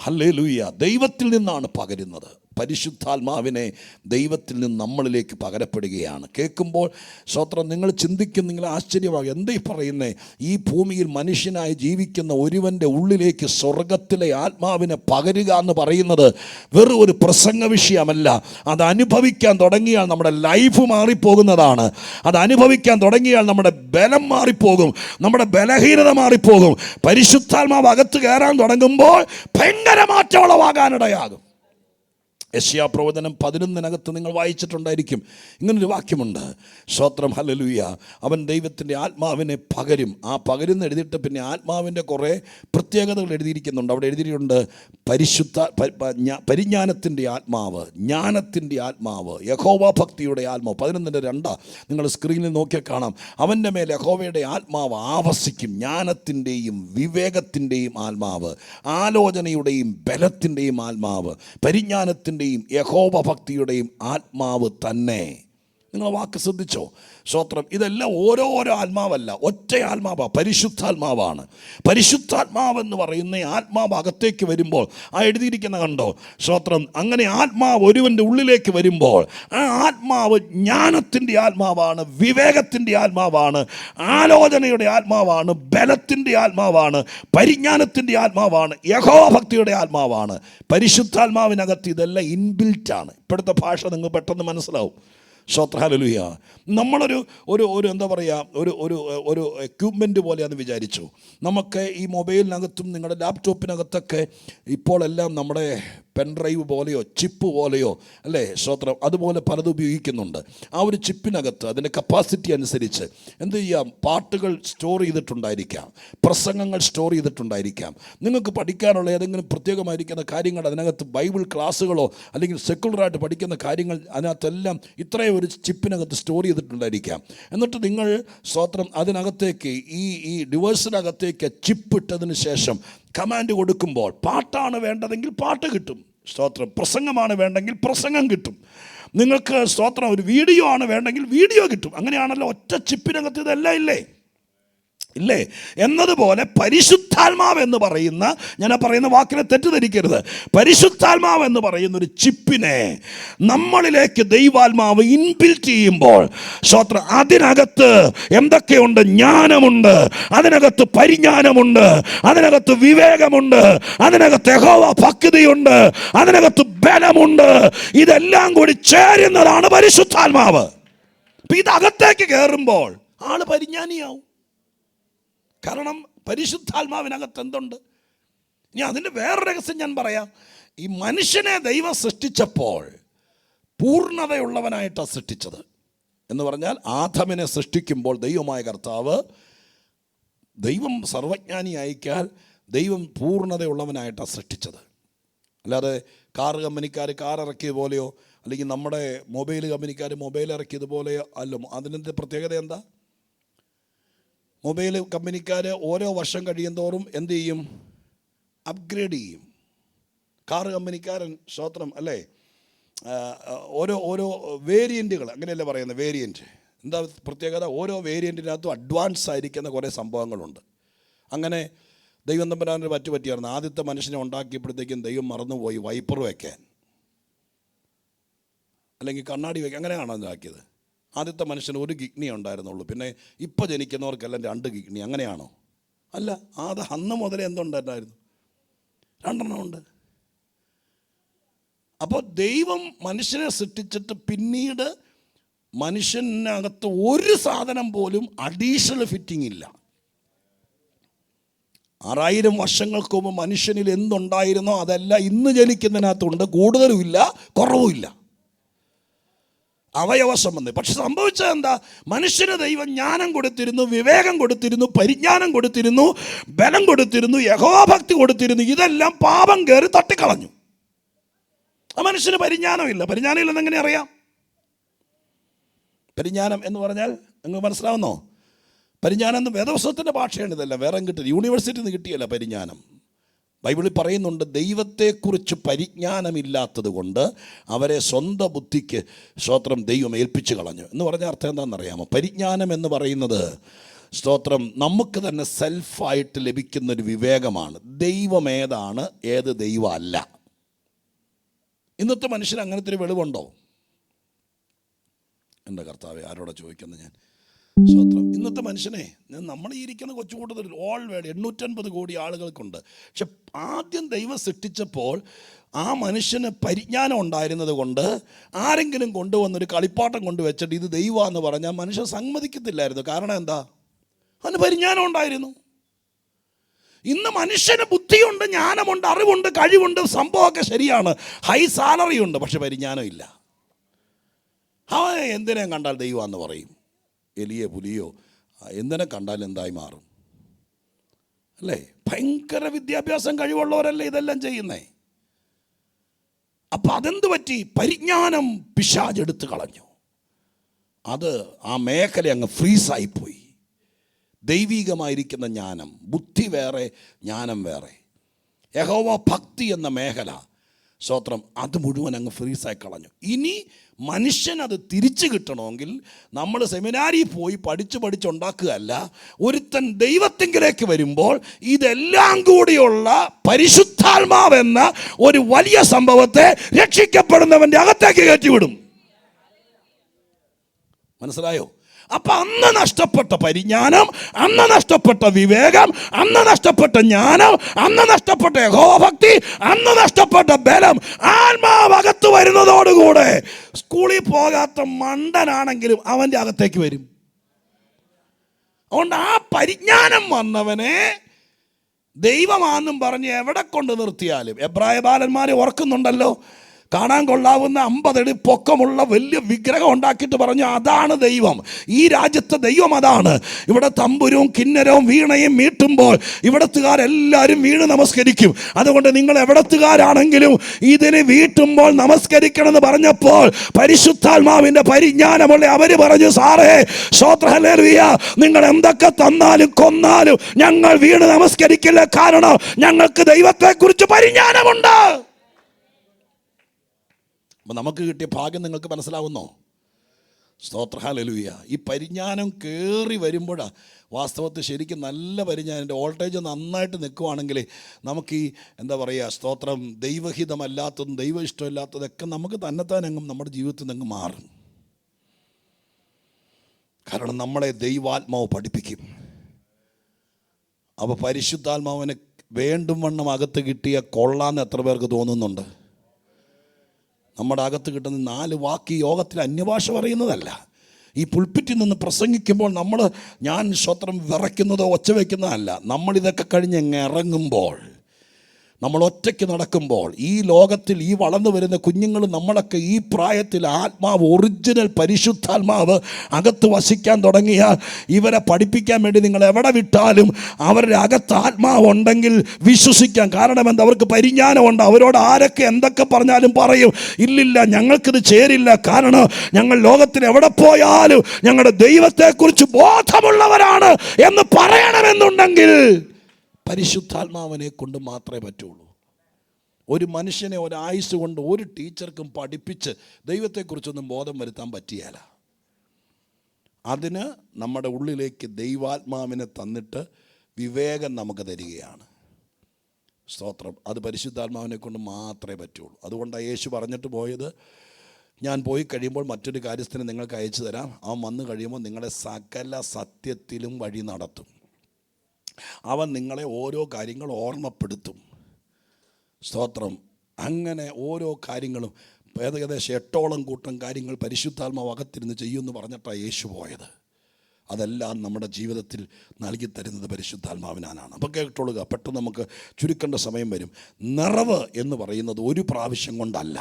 ഹല്ലേലൂയ. ദൈവത്തിൽ നിന്നാണ് പകരുന്നത്. പരിശുദ്ധാത്മാവിനെ ദൈവത്തിൽ നിന്ന് നമ്മളിലേക്ക് പകരപ്പെടുകയാണ്. കേൾക്കുമ്പോൾ, സ്തോത്രം, നിങ്ങൾ ചിന്തിക്കും, നിങ്ങൾ ആശ്ചര്യമാകും, എന്താ ഈ പറയുന്നേ? ഈ ഭൂമിയിൽ മനുഷ്യനായി ജീവിക്കുന്ന ഒരുവൻ്റെ ഉള്ളിലേക്ക് സ്വർഗത്തിലെ ആത്മാവിനെ പകരുക എന്ന് പറയുന്നത് വെറും ഒരു പ്രസംഗ വിഷയമല്ല. അത് അനുഭവിക്കാൻ തുടങ്ങിയാൽ നമ്മുടെ ലൈഫ് മാറിപ്പോകുന്നതാണ്. അത് അനുഭവിക്കാൻ തുടങ്ങിയാൽ നമ്മുടെ ബലം മാറിപ്പോകും, നമ്മുടെ ബലഹീനത മാറിപ്പോകും. പരിശുദ്ധാത്മാവ് അകത്ത് കയറാൻ തുടങ്ങുമ്പോൾ ഭയങ്കര മാറ്റം ഉളവാകാനിടയാകും. യെശയ്യാ പ്രവചനം 11 നിങ്ങൾ വായിച്ചിട്ടുണ്ടായിരിക്കും. ഇങ്ങനൊരു വാക്യമുണ്ട്. സ്തോത്രം, ഹല്ലേലൂയ. അവൻ ദൈവത്തിൻ്റെ ആത്മാവിനെ പകരും. ആ പകരുന്ന് എഴുതിയിട്ട് പിന്നെ ആത്മാവിൻ്റെ കുറേ പ്രത്യേകതകൾ എഴുതിയിരിക്കുന്നുണ്ട്. അവിടെ എഴുതിയിട്ടുണ്ട് പരിജ്ഞാനത്തിൻ്റെ ആത്മാവ്, ജ്ഞാനത്തിൻ്റെ ആത്മാവ്, യഹോവ ഭക്തിയുടെ ആത്മാവ്. 11:2 നിങ്ങൾ സ്ക്രീനിൽ നോക്കിയാൽ കാണാം. അവൻ്റെ മേൽ യഹോവയുടെ ആത്മാവ് ആവസിക്കും. ജ്ഞാനത്തിൻ്റെയും വിവേകത്തിൻ്റെയും ആത്മാവ്, ആലോചനയുടെയും ബലത്തിൻ്റെയും ആത്മാവ്, പരിജ്ഞാനത്തിൻ്റെ യഹോവ ഭക്തിയുടെയും ആത്മാവ് തന്നെ. നിങ്ങൾ വാക്ക് ശ്രദ്ധിച്ചോ? സ്തോത്രം. ഇതെല്ലാം ഓരോരോ ആത്മാവല്ല, ഒറ്റ ആത്മാവാണ്, പരിശുദ്ധാത്മാവാണ്. പരിശുദ്ധാത്മാവെന്ന് പറയുന്ന ആത്മാവ് അകത്തേക്ക് വരുമ്പോൾ ആ എഴുതിയിരിക്കുന്ന കണ്ടോ? സ്തോത്രം. അങ്ങനെ ആത്മാവ് ഒരുവൻ്റെ ഉള്ളിലേക്ക് വരുമ്പോൾ ആ ആത്മാവ് ജ്ഞാനത്തിൻ്റെ ആത്മാവാണ്, വിവേകത്തിൻ്റെ ആത്മാവാണ്, ആലോചനയുടെ ആത്മാവാണ്, ബലത്തിൻ്റെ ആത്മാവാണ്, പരിജ്ഞാനത്തിൻ്റെ ആത്മാവാണ്, യഹോവ ഭക്തിയുടെ ആത്മാവാണ്. പരിശുദ്ധാത്മാവിനകത്ത് ഇതെല്ലാം ഇൻബിൽറ്റാണ്. ഇപ്പോഴത്തെ ഭാഷ നിങ്ങൾ പെട്ടെന്ന് മനസ്സിലാവും. സ്തോത്രം, ഹല്ലേലൂയ. നമ്മളൊരു എന്താ പറയുക, ഒരു എക്യുപ്മെൻറ്റ് പോലെയാണെന്ന് വിചാരിച്ചു. നമുക്ക് ഈ മൊബൈലിനകത്തും നിങ്ങളുടെ ലാപ്ടോപ്പിനകത്തൊക്കെ ഇപ്പോഴെല്ലാം നമ്മുടെ പെൻഡ്രൈവ് പോലെയോ ചിപ്പ് പോലെയോ അല്ലേ, സ്തോത്രം, അതുപോലെ പലതും ഉപയോഗിക്കുന്നുണ്ട്. ആ ഒരു ചിപ്പിനകത്ത് അതിൻ്റെ കപ്പാസിറ്റി അനുസരിച്ച് എന്ത് ചെയ്യാം, പാട്ടുകൾ സ്റ്റോർ ചെയ്തിട്ടുണ്ടായിരിക്കാം, പ്രസംഗങ്ങൾ സ്റ്റോർ ചെയ്തിട്ടുണ്ടായിരിക്കാം. നിങ്ങൾക്ക് പഠിക്കാനുള്ള ഏതെങ്കിലും പ്രത്യേകമായിരിക്കുന്ന കാര്യങ്ങൾ അതിനകത്ത്, ബൈബിൾ ക്ലാസ്സുകളോ അല്ലെങ്കിൽ സെക്കുലറായിട്ട് പഠിക്കുന്ന കാര്യങ്ങൾ അതിനകത്തെല്ലാം ഇത്രയും ഒരു ചിപ്പിനകത്ത് സ്റ്റോർ ചെയ്തിട്ടുണ്ടായിരിക്കാം. എന്നിട്ട് നിങ്ങൾ സ്തോത്രം അതിനകത്തേക്ക് ഈ ഡിവൈസിനകത്തേക്ക് ചിപ്പ് ഇട്ടതിന് ശേഷം കമാൻഡ് കൊടുക്കുമ്പോൾ പാട്ടാണ് വേണ്ടതെങ്കിൽ പാട്ട് കിട്ടും. സ്തോത്രം. പ്രസംഗമാണ് വേണ്ടെങ്കിൽ പ്രസംഗം കിട്ടും. നിങ്ങൾക്ക് സ്തോത്രം ഒരു വീഡിയോ ആണ് വേണ്ടെങ്കിൽ വീഡിയോ കിട്ടും. അങ്ങനെയാണല്ലോ ഒറ്റ ചിപ്പിനകത്ത് ഇതെല്ലാം ഇല്ലേ? ഇല്ലേ? എന്നതുപോലെ പരിശുദ്ധാത്മാവ് എന്ന് പറയുന്ന, ഞാൻ പറയുന്ന വാക്കിനെ തെറ്റിദ്ധരിക്കരുത്, പരിശുദ്ധാത്മാവ് എന്ന് പറയുന്ന ഒരു ചിപ്പിനെ നമ്മളിലേക്ക് ദൈവാത്മാവ് ഇൻബിൽറ്റ് ചെയ്യുമ്പോൾ സ്തോത്രം അതിനകത്ത് എന്തൊക്കെയുണ്ട്? ജ്ഞാനമുണ്ട്, അതിനകത്ത് പരിജ്ഞാനമുണ്ട്, അതിനകത്ത് വിവേകമുണ്ട്, അതിനകത്ത് യഹോവ ഭക്തിയുണ്ട്, അതിനകത്ത് ബലമുണ്ട്. ഇതെല്ലാം കൂടി ചേരുന്നതാണ് പരിശുദ്ധാത്മാവ്. ഇതകത്തേക്ക് കയറുമ്പോൾ ആള് പരിജ്ഞാനിയാവും. കാരണം പരിശുദ്ധാത്മാവിനകത്ത് എന്തുണ്ട്? ഇനി അതിൻ്റെ വേറെ രഹസ്യം ഞാൻ പറയാം. ഈ മനുഷ്യനെ ദൈവം സൃഷ്ടിച്ചപ്പോൾ പൂർണ്ണതയുള്ളവനായിട്ടാണ് സൃഷ്ടിച്ചത്. എന്ന് പറഞ്ഞാൽ ആദമിനെ സൃഷ്ടിക്കുമ്പോൾ ദൈവമായ കർത്താവ്, ദൈവം സർവജ്ഞാനി അയക്കാൽ ദൈവം പൂർണ്ണതയുള്ളവനായിട്ടാണ് സൃഷ്ടിച്ചത്. അല്ലാതെ കാർ കമ്പനിക്കാർ കാർ ഇറക്കിയത് പോലെയോ അല്ലെങ്കിൽ നമ്മുടെ മൊബൈൽ കമ്പനിക്കാർ മൊബൈൽ ഇറക്കിയത് പോലെയോ അല്ല. അതിൻ്റെ പ്രത്യേകത എന്താ? മൊബൈൽ കമ്പനിക്കാർ ഓരോ വർഷം കഴിയുന്തോറും എന്ത് ചെയ്യും? അപ്ഗ്രേഡ് ചെയ്യും. കാർ കമ്പനിക്കാരൻ സ്തോത്രം അല്ലേ, ഓരോ വേരിയൻറ്റുകൾ, അങ്ങനെയല്ലേ പറയുന്നത്, വേരിയൻറ്റ്. എന്താ പ്രത്യേകത? ഓരോ വേരിയൻറ്റിനകത്തും അഡ്വാൻസ് ആയിരിക്കുന്ന കുറേ സംഭവങ്ങളുണ്ട്. അങ്ങനെ ദൈവം തമ്പുരാൻ്റെ പറ്റിയായിരുന്നു. ആദ്യത്തെ മനുഷ്യനെ ഉണ്ടാക്കിയപ്പോഴത്തേക്കും ദൈവം മറന്നുപോയി വൈപ്പർ വയ്ക്കാൻ, അല്ലെങ്കിൽ കണ്ണാടി വയ്ക്കാൻ. അങ്ങനെയാണോ ഇതാക്കിയത്? ആദ്യത്തെ മനുഷ്യന് ഒരു കിഡ്നി ഉണ്ടായിരുന്നുള്ളൂ. പിന്നെ ഇപ്പോൾ ജനിക്കുന്നവർക്കെല്ലാം 2 കിഡ്നി. അങ്ങനെയാണോ? അല്ല. അന്ന് മുതലേ എന്തുണ്ടായിരുന്നു? 2 ഉണ്ട്. അപ്പോൾ ദൈവം മനുഷ്യനെ സൃഷ്ടിച്ചിട്ട് പിന്നീട് മനുഷ്യനകത്ത് ഒരു സാധനം പോലും അഡീഷണൽ ഫിറ്റിംഗ് ഇല്ല. 6000 വർഷങ്ങൾക്ക് മുമ്പ് മനുഷ്യനിൽ എന്തുണ്ടായിരുന്നോ അതെല്ലാം ഇന്ന് ജനിക്കുന്നതിനകത്തുണ്ട്. കൂടുതലുമില്ല, കുറവുമില്ല. അവയവ സംബന്ധം. പക്ഷെ സംഭവിച്ചത് എന്താ? മനുഷ്യന് ദൈവം ജ്ഞാനം കൊടുത്തിരുന്നു, വിവേകം കൊടുത്തിരുന്നു, പരിജ്ഞാനം കൊടുത്തിരുന്നു, ബലം കൊടുത്തിരുന്നു, യഹോവഭക്തി കൊടുത്തിരുന്നു. ഇതെല്ലാം പാപം കയറി തട്ടിക്കളഞ്ഞു. ആ മനുഷ്യന് പരിജ്ഞാനമില്ല. പരിജ്ഞാനം ഇല്ലെന്ന് എങ്ങനെ അറിയാം? പരിജ്ഞാനം എന്ന് പറഞ്ഞാൽ നിങ്ങൾക്ക് മനസ്സിലാവുന്നോ? പരിജ്ഞാനം എന്ന് വേദപുസ്തകത്തിൻ്റെ ഭാഷയാണ്. ഇതെല്ലാം വേറെ കിട്ടിയത്, യൂണിവേഴ്സിറ്റിയിൽ നിന്ന് കിട്ടിയല്ല പരിജ്ഞാനം. ബൈബിളിൽ പറയുന്നുണ്ട്, ദൈവത്തെക്കുറിച്ച് പരിജ്ഞാനമില്ലാത്തത് കൊണ്ട് അവരെ സ്വന്തം ബുദ്ധിക്ക് സ്തോത്രം ദൈവം ഏൽപ്പിച്ചു കളഞ്ഞു. എന്ന് പറഞ്ഞ അർത്ഥം എന്താണെന്നറിയാമോ? പരിജ്ഞാനം എന്ന് പറയുന്നത് സ്തോത്രം നമുക്ക് തന്നെ സെൽഫായിട്ട് ലഭിക്കുന്നൊരു വിവേകമാണ്. ദൈവം ഏതാണ്, ഏത് ദൈവം അല്ല. ഇന്നത്തെ മനുഷ്യന് അങ്ങനത്തെ ഒരു വെളിവുണ്ടോ? എൻ്റെ കർത്താവേ, ആരോടാ ചോദിക്കുന്നത് ഞാൻ? സ്തോത്രം. ഇന്നത്തെ മനുഷ്യനെ, നമ്മൾ ഈ ഇരിക്കുന്ന കൊച്ചുകൂട്ടത്തിൽ ഓൾ വേൾഡ് 850 കോടി ആളുകൾക്കുണ്ട്. പക്ഷെ ആദ്യം ദൈവം സൃഷ്ടിച്ചപ്പോൾ ആ മനുഷ്യന് പരിജ്ഞാനം ഉണ്ടായിരുന്നത് കൊണ്ട് ആരെങ്കിലും കൊണ്ടുവന്നൊരു കളിപ്പാട്ടം കൊണ്ടുവച്ചിട്ട് ഇത് ദൈവമാണെന്ന് പറഞ്ഞാൽ മനുഷ്യൻ സമ്മതിക്കത്തില്ലായിരുന്നു. കാരണം എന്താ? അവന് പരിജ്ഞാനം ഉണ്ടായിരുന്നു. ഇന്ന് മനുഷ്യന് ബുദ്ധിയുണ്ട്, ബുദ്ധിയുണ്ട്, ജ്ഞാനമുണ്ട്, അറിവുണ്ട്, കഴിവുണ്ട്, സംഭവമൊക്കെ ശരിയാണ്, ഹൈ സാലറി ഉണ്ട്, പക്ഷെ പരിജ്ഞാനം ഇല്ല. എന്തിനെ കണ്ടാൽ ദൈവമാണെന്ന് പറയും. എലിയോ പുലിയോ എന്തിനെ കണ്ടാൽ എന്തായി മാറും അല്ലേ? ഭയങ്കര വിദ്യാഭ്യാസം കഴിവുള്ളവരല്ലേ ഇതെല്ലാം ചെയ്യുന്നേ. അപ്പം അതെന്ത് പറ്റി? പരിജ്ഞാനം പിശാചെടുത്ത് കളഞ്ഞു. അത് ആ മേഖല അങ്ങ് ഫ്രീസായിപ്പോയി. ദൈവികമായിരിക്കുന്ന ജ്ഞാനം, ബുദ്ധി വേറെ, ജ്ഞാനം വേറെ. യഹോവ ഭക്തി എന്ന മേഖല, സ്തോത്രം, അത് മുഴുവൻ അങ്ങ് ഫ്രീസായി കളഞ്ഞു. ഇനി മനുഷ്യനത് തിരിച്ചു കിട്ടണമെങ്കിൽ നമ്മൾ സെമിനാരിയിൽ പോയി പഠിച്ചുണ്ടാക്കുകയല്ല. ഒരുത്തൻ ദൈവത്തിങ്കിലേക്ക് വരുമ്പോൾ ഇതെല്ലാം കൂടിയുള്ള പരിശുദ്ധാത്മാവെന്ന ഒരു വലിയ സംഭവത്തെ രക്ഷിക്കപ്പെടുന്നവൻ്റെ അകത്തേക്ക് കയറ്റിവിടും. മനസ്സിലായോ? അപ്പം അന്ന് നഷ്ടപ്പെട്ട പരിജ്ഞാനം, അന്ന് നഷ്ടപ്പെട്ട വിവേകം, അന്ന് നഷ്ടപ്പെട്ട ജ്ഞാനം, അന്ന് നഷ്ടപ്പെട്ട യഹോവഭക്തി, അന്ന് നഷ്ടപ്പെട്ട ബലം, ആത്മാവകത്ത് വരുന്നതോടുകൂടെ സ്കൂളിൽ പോകാത്ത മണ്ടനാണെങ്കിലും അവൻ്റെ അകത്തേക്ക് വരും. അതുകൊണ്ട് ആ പരിജ്ഞാനം വന്നവനെ ദൈവമാണെന്നും പറഞ്ഞ് എവിടെ കൊണ്ട് നിർത്തിയാലും, എബ്രായ ബാലന്മാരെ ഓർക്കുന്നുണ്ടല്ലോ, കാണാൻ കൊള്ളാവുന്ന 50 അടി പൊക്കമുള്ള വലിയ വിഗ്രഹം ഉണ്ടാക്കിയിട്ട് പറഞ്ഞു അതാണ് ദൈവം, ഈ രാജ്യത്തെ ദൈവം അതാണ്. ഇവിടെ തമ്പുരും കിന്നരവും വീണയും മീട്ടുമ്പോൾ ഇവിടത്തുകാരെല്ലാവരും വീണ് നമസ്കരിക്കും. അതുകൊണ്ട് നിങ്ങൾ എവിടത്തുകാരാണെങ്കിലും ഇതിന് വീട്ടുമ്പോൾ നമസ്കരിക്കണം എന്ന് പറഞ്ഞപ്പോൾ പരിശുദ്ധാത്മാവിൻ്റെ പരിജ്ഞാനമുള്ള അവർ പറഞ്ഞു, സാറേ സ്തോത്രം ഹല്ലേലൂയ, നിങ്ങൾ എന്തൊക്കെ തന്നാലും കൊന്നാലും ഞങ്ങൾ വീണ് നമസ്കരിക്കില്ല, കാരണം ഞങ്ങൾക്ക് ദൈവത്തെക്കുറിച്ച് പരിജ്ഞാനമുണ്ട്. അപ്പം നമുക്ക് കിട്ടിയ ഭാഗ്യം നിങ്ങൾക്ക് മനസ്സിലാവുന്നോ? സ്തോത്രം ഹല്ലേലൂയ. ഈ പരിജ്ഞാനം കയറി വരുമ്പോഴാണ് വാസ്തവത്തിൽ ശരിക്കും നല്ല പരിജ്ഞാനം, എൻ്റെ വോൾട്ടേജ് നന്നായിട്ട് നിൽക്കുവാണെങ്കിൽ നമുക്ക് ഈ എന്താ പറയുക, സ്തോത്രം, ദൈവഹിതമല്ലാത്തതും ദൈവ ഇഷ്ടമില്ലാത്തതൊക്കെ നമുക്ക് തന്നെത്താനെങ്ങും നമ്മുടെ ജീവിതത്തിൽ നിന്ന് മാറും. കാരണം നമ്മളെ ദൈവാത്മാവ് പഠിപ്പിക്കും. അപ്പോൾ പരിശുദ്ധാത്മാവിനെ വേണ്ടും വണ്ണം അകത്ത് കിട്ടിയ കൊള്ളാന്ന് എത്ര പേർക്ക് തോന്നുന്നുണ്ട്? നമ്മുടെ അകത്ത് കിട്ടുന്ന 4 വാക്ക് ഈ യോഗത്തിൽ അന്യഭാഷ പറയുന്നതല്ല. ഈ പുൽപ്പിറ്റിൽ നിന്ന് പ്രസംഗിക്കുമ്പോൾ ഞാൻ സ്വത്രം വിറയ്ക്കുന്നതോ ഒച്ച വയ്ക്കുന്നതല്ല. നമ്മളിതൊക്കെ കഴിഞ്ഞ് ഇറങ്ങുമ്പോൾ, നമ്മൾ ഒറ്റയ്ക്ക് നടക്കുമ്പോൾ, ഈ ലോകത്തിൽ ഈ വളർന്നു വരുന്ന കുഞ്ഞുങ്ങൾ, നമ്മളൊക്കെ ഈ പ്രായത്തിൽ ആത്മാവ്, ഒറിജിനൽ പരിശുദ്ധാത്മാവ് അകത്ത് വസിക്കാൻ തുടങ്ങിയാൽ ഇവരെ പഠിപ്പിക്കാൻ വേണ്ടി നിങ്ങൾ എവിടെ വിട്ടാലും അവരുടെ അകത്ത് ആത്മാവ് ഉണ്ടെങ്കിൽ വിശ്വസിക്കാം. കാരണം എന്താ? അവർക്ക് പരിജ്ഞാനമുണ്ട്. അവരോട് ആരൊക്കെ എന്തൊക്കെ പറഞ്ഞാലും പറയും, ഇല്ലില്ല ഞങ്ങൾക്കിത് ചേരില്ല, കാരണം ഞങ്ങൾ ലോകത്തിൽ എവിടെ പോയാലും ഞങ്ങളുടെ ദൈവത്തെക്കുറിച്ച് ബോധമുള്ളവരാണ് എന്ന് പറയണമെന്നുണ്ടെങ്കിൽ പരിശുദ്ധാത്മാവിനെ കൊണ്ട് മാത്രമേ പറ്റുള്ളൂ. ഒരു മനുഷ്യനെ ഒരായുസ് കൊണ്ട് ഒരു ടീച്ചർക്കും പഠിപ്പിച്ച് ദൈവത്തെക്കുറിച്ചൊന്നും ബോധം വരുത്താൻ പറ്റിയല്ല. അതിന് നമ്മുടെ ഉള്ളിലേക്ക് ദൈവാത്മാവിനെ തന്നിട്ട് വിവേകം നമുക്ക് തരികയാണ്. സ്തോത്രം. അത് പരിശുദ്ധാത്മാവിനെ കൊണ്ട് മാത്രമേ പറ്റുള്ളൂ. അതുകൊണ്ടാണ് യേശു പറഞ്ഞിട്ട് പോയത്, ഞാൻ പോയി കഴിയുമ്പോൾ മറ്റൊരു കാര്യസ്ഥനെ നിങ്ങൾക്ക് അയച്ചു തരാം, അവൻ വന്നു കഴിയുമ്പോൾ നിങ്ങളെ സകല സത്യത്തിലും വഴി നടത്തും. അവൻ നിങ്ങളെ ഓരോ കാര്യങ്ങൾ ഓർമ്മപ്പെടുത്തും. സ്തോത്രം. അങ്ങനെ ഓരോ കാര്യങ്ങളും ഏകദേശം 8ഓളം കൂട്ടം കാര്യങ്ങൾ പരിശുദ്ധാത്മാവ് അകത്തിരുന്ന് ചെയ്യുമെന്ന് പറഞ്ഞിട്ടാണ് യേശു പോയത്. അതെല്ലാം നമ്മുടെ ജീവിതത്തിൽ നൽകി തരുന്നത് പരിശുദ്ധാത്മാവിനാണ്. അപ്പോൾ കേട്ടോളുക, പെട്ടെന്ന് നമുക്ക് ചുരുക്കേണ്ട സമയം വരും. നിറവ് എന്ന് പറയുന്നത് ഒരു പ്രാവശ്യം കൊണ്ടല്ല,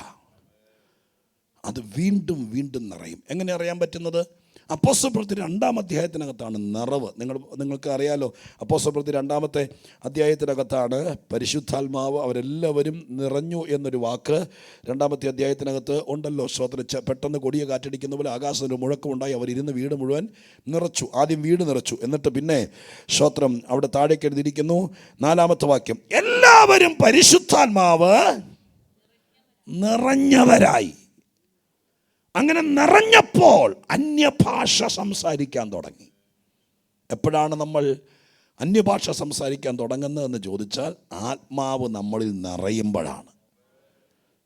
അത് വീണ്ടും വീണ്ടും നിറയും. എങ്ങനെ അറിയാൻ പറ്റുന്നത്? അപ്പോസ്തലപ്രവൃത്തി 2-ാം അധ്യായത്തിനകത്താണ് നിറവ്. നിങ്ങൾക്ക് അറിയാലോ, അപ്പോസ്തലപ്രവൃത്തി 2-ാമത്തെ അധ്യായത്തിനകത്താണ് പരിശുദ്ധാത്മാവ് അവരെല്ലാവരും നിറഞ്ഞു എന്നൊരു വാക്ക് 2-ാമത്തെ അധ്യായത്തിനകത്ത് ഉണ്ടല്ലോ. സ്തോത്രം. പെട്ടെന്ന് കൊടിയ കാറ്റടിക്കുന്ന പോലെ ആകാശത്തിന് മുഴക്കമുണ്ടായി, അവരിരുന്ന് വീട് മുഴുവൻ നിറച്ചു. ആദ്യം വീട് നിറച്ചു, എന്നിട്ട് പിന്നെ സ്തോത്രം അവിടെ താഴേക്ക് എഴുതിയിരിക്കുന്നു 4-ാമത്തെ വാക്യം, എല്ലാവരും പരിശുദ്ധാത്മാവ് നിറഞ്ഞവരായി. അങ്ങനെ നിറഞ്ഞപ്പോൾ അന്യഭാഷ സംസാരിക്കാൻ തുടങ്ങി. എപ്പോഴാണ് നമ്മൾ അന്യഭാഷ സംസാരിക്കാൻ തുടങ്ങുന്നതെന്ന് ചോദിച്ചാൽ, ആത്മാവ് നമ്മളിൽ നിറയുമ്പോഴാണ്.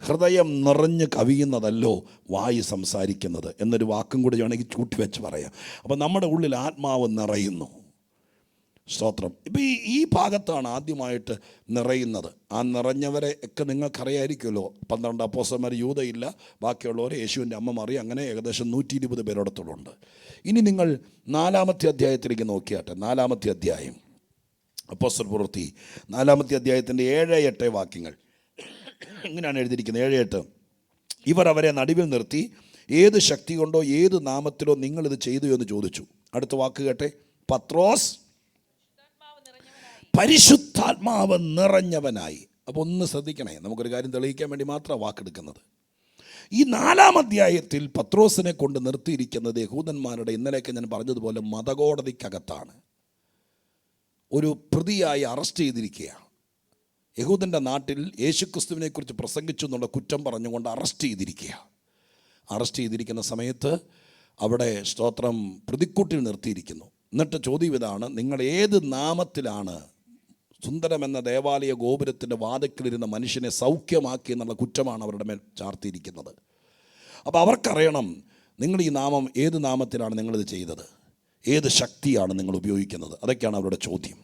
ഹൃദയം നിറഞ്ഞ് കവിയുന്നതല്ലോ വായു സംസാരിക്കുന്നത് എന്നൊരു വാക്കും കൂടി വേണമെങ്കിൽ ചൂട്ടിവെച്ച് പറയാം. അപ്പോൾ നമ്മുടെ ഉള്ളിൽ ആത്മാവ് നിറയുന്നു. സ്തോത്രം. ഇപ്പം ഈ ഭാഗത്താണ് ആദ്യമായിട്ട് നിറയുന്നത്. ആ നിറഞ്ഞവരെ ഒക്കെ നിങ്ങൾക്കറിയായിരിക്കുമല്ലോ. 12 അപ്പോസ്തലന്മാർ, യൂദയില്ല, ബാക്കിയുള്ളവർ യേശുവിൻ്റെ അമ്മ മറിയ, അങ്ങനെ ഏകദേശം 120 പേരോടത്തോടുണ്ട്. ഇനി നിങ്ങൾ 4-ാമത്തെ അധ്യായത്തിലേക്ക് നോക്കിയാട്ടെ. 4-ാമത്തെ അധ്യായം അപ്പോസ്തല പ്രവൃത്തി 4-ാമത്തെ അധ്യായത്തിൻ്റെ 7-8 വാക്യങ്ങൾ ഇങ്ങനെയാണ് എഴുതിയിരിക്കുന്നത്. 7-8. ഇവർ അവരെ നടുവിൽ നിർത്തി, ഏത് ശക്തി കൊണ്ടോ ഏത് നാമത്തിലോ നിങ്ങളിത് ചെയ്തു എന്ന് ചോദിച്ചു. അടുത്ത വാക്ക് കേട്ടെ. പത്രോസ് പരിശുദ്ധാത്മാവ് നിറഞ്ഞവനായി. അപ്പോൾ ഒന്ന് ശ്രദ്ധിക്കണേ, നമുക്കൊരു കാര്യം തെളിയിക്കാൻ വേണ്ടി മാത്രമാണ് വാക്കെടുക്കുന്നത്. ഈ 4-ാം അധ്യായത്തിൽ പത്രോസിനെ കൊണ്ട് നിർത്തിയിരിക്കുന്നത് യഹൂദന്മാരുടെ, ഇന്നലെയൊക്കെ ഞാൻ പറഞ്ഞതുപോലെ, മതകോടതിക്കകത്താണ്. ഒരു പ്രതിയായി അറസ്റ്റ് ചെയ്തിരിക്കുകയാണ്. യഹൂദൻ്റെ നാട്ടിൽ യേശുക്രിസ്തുവിനെക്കുറിച്ച് പ്രസംഗിച്ചു എന്നുള്ള കുറ്റം പറഞ്ഞുകൊണ്ട് അറസ്റ്റ് ചെയ്തിരിക്കുക. അറസ്റ്റ് ചെയ്തിരിക്കുന്ന സമയത്ത് അവിടെ സ്തോത്രം പ്രതിക്കൂട്ടിൽ നിർത്തിയിരിക്കുന്നു. എന്നിട്ട് ചോദ്യം ഇതാണ്, നിങ്ങൾ ഏത് നാമത്തിലാണ് സുന്ദരമെന്ന ദേവാലയ ഗോപുരത്തിൻ്റെ വാതിക്കലിരുന്ന മനുഷ്യനെ സൗഖ്യമാക്കി എന്നുള്ള കുറ്റമാണ് അവരുടെ മേൽ ചാർത്തിയിരിക്കുന്നത്. അപ്പോൾ അവർക്കറിയണം, നിങ്ങൾ ഈ നാമം, ഏത് നാമത്തിലാണ് നിങ്ങളിത് ചെയ്തത്, ഏത് ശക്തിയാണ് നിങ്ങൾ ഉപയോഗിക്കുന്നത്, അതൊക്കെയാണ് അവരുടെ ചോദ്യം.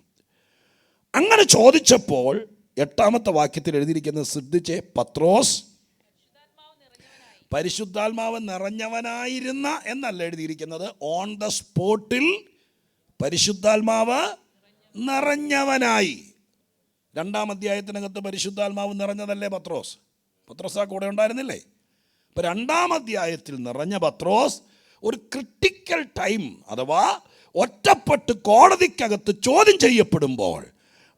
അങ്ങനെ ചോദിച്ചപ്പോൾ 8-ാമത്തെ വാക്യത്തിൽ എഴുതിയിരിക്കുന്നത് ശ്രദ്ധിച്ചേ. പത്രോസ് പരിശുദ്ധാത്മാവ് നിറഞ്ഞവനായിരുന്ന എന്നല്ല എഴുതിയിരിക്കുന്നത്, ഓൺ ദ സ്പോട്ടിൽ പരിശുദ്ധാത്മാവ് നിറഞ്ഞവനായി. 2-ാം അധ്യായത്തിനകത്ത് പരിശുദ്ധാത്മാവ് നിറഞ്ഞതല്ലേ പത്രോസ്? പത്രോസ് ആ കൂടെ ഉണ്ടായിരുന്നില്ലേ? അപ്പോൾ 2-ാം അധ്യായത്തിൽ നിറഞ്ഞ പത്രോസ് ഒരു ക്രിട്ടിക്കൽ ടൈം, അഥവാ ഒറ്റപ്പെട്ട് കോടതിക്കകത്ത് ചോദ്യം ചെയ്യപ്പെടുമ്പോൾ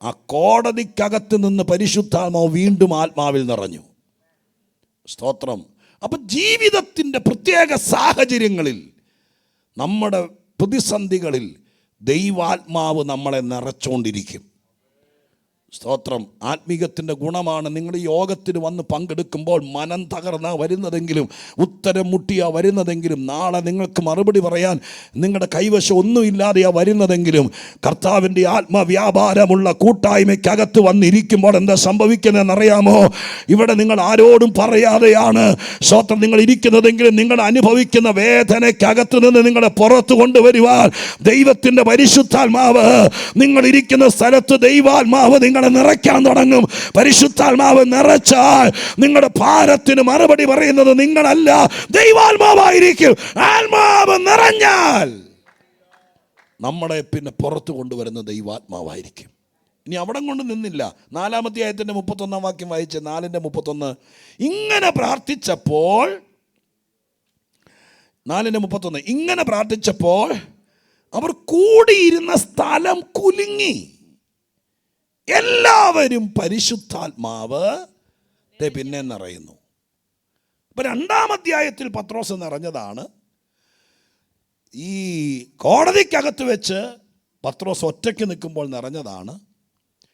ആ കോടതിക്കകത്ത് നിന്ന് പരിശുദ്ധാത്മാവ് വീണ്ടും ആത്മാവിൽ നിറഞ്ഞു. സ്തോത്രം. അപ്പം ജീവിതത്തിൻ്റെ പ്രത്യേക സാഹചര്യങ്ങളിൽ, നമ്മുടെ പ്രതിസന്ധികളിൽ ദൈവാത്മാവ് നമ്മളെ നിറച്ചുകൊണ്ടിരിക്കും. സ്തോത്രം. ആത്മീകത്തിൻ്റെ ഗുണമാണ്. നിങ്ങൾ ഈ യോഗത്തിന് വന്ന് പങ്കെടുക്കുമ്പോൾ മനം തകർന്നാ വരുന്നതെങ്കിലും, ഉത്തരം മുട്ടിയാ വരുന്നതെങ്കിലും, നാളെ നിങ്ങൾക്ക് മറുപടി പറയാൻ നിങ്ങളുടെ കൈവശം ഒന്നുമില്ലാതെയാ വരുന്നതെങ്കിലും, കർത്താവിൻ്റെ ആത്മവ്യാപാരമുള്ള കൂട്ടായ്മയ്ക്കകത്ത് വന്നിരിക്കുമ്പോൾ എന്താ സംഭവിക്കുന്നതെന്നറിയാമോ? ഇവിടെ നിങ്ങൾ ആരോടും പറയാതെയാണ് സ്തോത്രം നിങ്ങൾ ഇരിക്കുന്നതെങ്കിലും, നിങ്ങൾ അനുഭവിക്കുന്ന വേദനയ്ക്കകത്ത് നിന്ന് നിങ്ങളെ പുറത്തു കൊണ്ടുവരുവാൻ ദൈവത്തിൻ്റെ പരിശുദ്ധാത്മാവ്, നിങ്ങളിരിക്കുന്ന സ്ഥലത്ത് ദൈവാത്മാവ് നിങ്ങളെ നിറയ്ക്കാൻ തുടങ്ങും. പരിശുദ്ധാത്മാവ് നിറച്ചാൽ നിങ്ങളുടെ ഭാരത്തിന് മറുപടി പറയുന്നത് നിങ്ങളല്ല, ദൈവാത്മാവായിരിക്കും. ആത്മാവ് നിറഞ്ഞാൽ നമ്മളെ പിന്നെ പുറത്തു കൊണ്ടുവരുന്ന ദൈവാത്മാവായിരിക്കും. ഇനി അവിടം കൊണ്ട് നിന്നില്ല. 4-ാം അധ്യായത്തിൻ്റെ 31-ാം വാക്യം വായിച്ച് 4-ന്റെ-31. ഇങ്ങനെ പ്രാർത്ഥിച്ചപ്പോൾ, 4-ന്റെ-31, ഇങ്ങനെ പ്രാർത്ഥിച്ചപ്പോൾ അവർ കൂടിയിരുന്ന സ്ഥലം കുലുങ്ങി. എല്ലാവരും പരിശുദ്ധാത്മാവ് പിന്നെ നിറയുന്നു. അപ്പം 2-ാം അധ്യായത്തിൽ പത്രോസ് നിറഞ്ഞതാണ്. ഈ കോടതിക്കകത്ത് വെച്ച് പത്രോസ് ഒറ്റയ്ക്ക് നിൽക്കുമ്പോൾ നിറഞ്ഞതാണ്.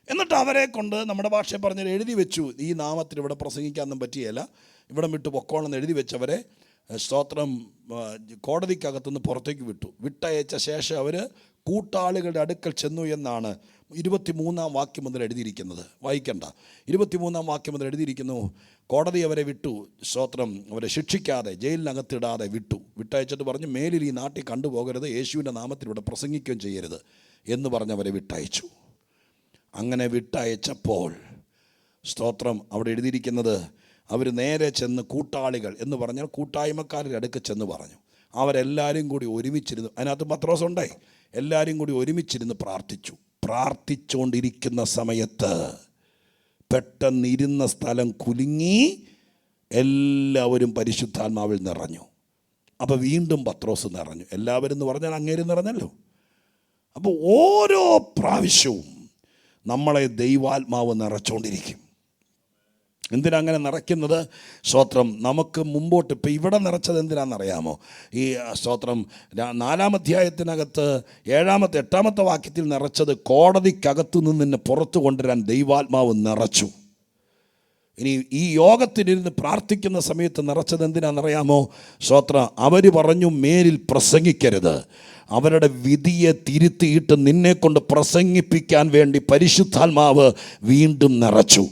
എന്നിട്ട് അവരെ കൊണ്ട്, നമ്മുടെ ഭാഷയിൽ പറഞ്ഞാൽ എഴുതി വെച്ചു, ഈ നാമത്തിൽ ഇവിടെ പ്രസംഗിക്കാനൊന്നും പറ്റിയല്ല, ഇവിടെ വിട്ട് പൊക്കോളെന്ന് എഴുതി വെച്ചവരെ സ്തോത്രം കോടതിക്കകത്തുനിന്ന് പുറത്തേക്ക് വിട്ടയച്ച ശേഷം അവർ കൂട്ടാളികളുടെ അടുക്കൽ ചെന്നു എന്നാണ് 23-ാം വാക്യം മുതൽ എഴുതിയിരിക്കുന്നത്. വായിക്കണ്ട. 23-ാം വാക്യം മുതൽ എഴുതിയിരിക്കുന്നു, കോടതി അവരെ വിട്ടു. സ്തോത്രം. അവരെ ശിക്ഷിക്കാതെ ജയിലിനകത്തിടാതെ വിട്ടയച്ചിട്ട് പറഞ്ഞു, മേലിൽ ഈ നാട്ടിൽ കണ്ടുപോകരുത്, യേശുവിൻ്റെ നാമത്തിൽ ഇവിടെ പ്രസംഗിക്കുകയും ചെയ്യരുത് എന്ന് പറഞ്ഞവരെ വിട്ടയച്ചു. അങ്ങനെ വിട്ടയച്ചപ്പോൾ സ്തോത്രം അവിടെ എഴുതിയിരിക്കുന്നത്, അവർ നേരെ ചെന്ന് കൂട്ടാളികൾ എന്ന് പറഞ്ഞാൽ കൂട്ടായ്മക്കാരുടെ അടുക്ക് ചെന്ന് പറഞ്ഞു. അവരെല്ലാവരും കൂടി ഒരുമിച്ചിരുന്നു. അതിനകത്ത് പത്രോസ് ഉണ്ടായി. എല്ലാവരും കൂടി ഒരുമിച്ചിരുന്ന് പ്രാർത്ഥിച്ചുകൊണ്ടിരിക്കുന്ന സമയത്ത് പെട്ടെന്നിരുന്ന സ്ഥലം കുലുങ്ങി, എല്ലാവരും പരിശുദ്ധാത്മാവിൽ നിറഞ്ഞു. അപ്പോൾ വീണ്ടും പത്രോസ് നിറഞ്ഞു. എല്ലാവരും എന്ന് പറഞ്ഞാൽ അങ്ങേര് നിറഞ്ഞല്ലോ. അപ്പോൾ ഓരോ പ്രാവശ്യവും നമ്മളെ ദൈവാത്മാവ് നിറച്ചുകൊണ്ടിരിക്കും. എന്തിനാ അങ്ങനെ നിറയ്ക്കുന്നത്? സ്തോത്രം. നമുക്ക് മുമ്പോട്ട് ഇപ്പം ഇവിടെ നിറച്ചത് എന്തിനാണെന്നറിയാമോ? ഈ സ്തോത്രം 4-ാം അധ്യായത്തിനകത്ത് 7-ാമത്തെ 8-ാമത്തെ വാക്യത്തിൽ നിറച്ചത് കോടതിക്കകത്തു നിന്ന് നിന്നെ പുറത്തു കൊണ്ടുവരാൻ ദൈവാത്മാവ് നിറച്ചു. ഇനി ഈ യോഗത്തിലിരുന്ന് പ്രാർത്ഥിക്കുന്ന സമയത്ത് നിറച്ചത് എന്തിനാണെന്നറിയാമോ? സ്തോത്രം. അവർ പറഞ്ഞു, മേലിൽ പ്രസംഗിക്കരുത്. അവരുടെ വിധിയെ തിരുത്തിയിട്ട് നിന്നെക്കൊണ്ട് പ്രസംഗിപ്പിക്കാൻ വേണ്ടി പരിശുദ്ധാത്മാവ് വീണ്ടും നിറച്ചു.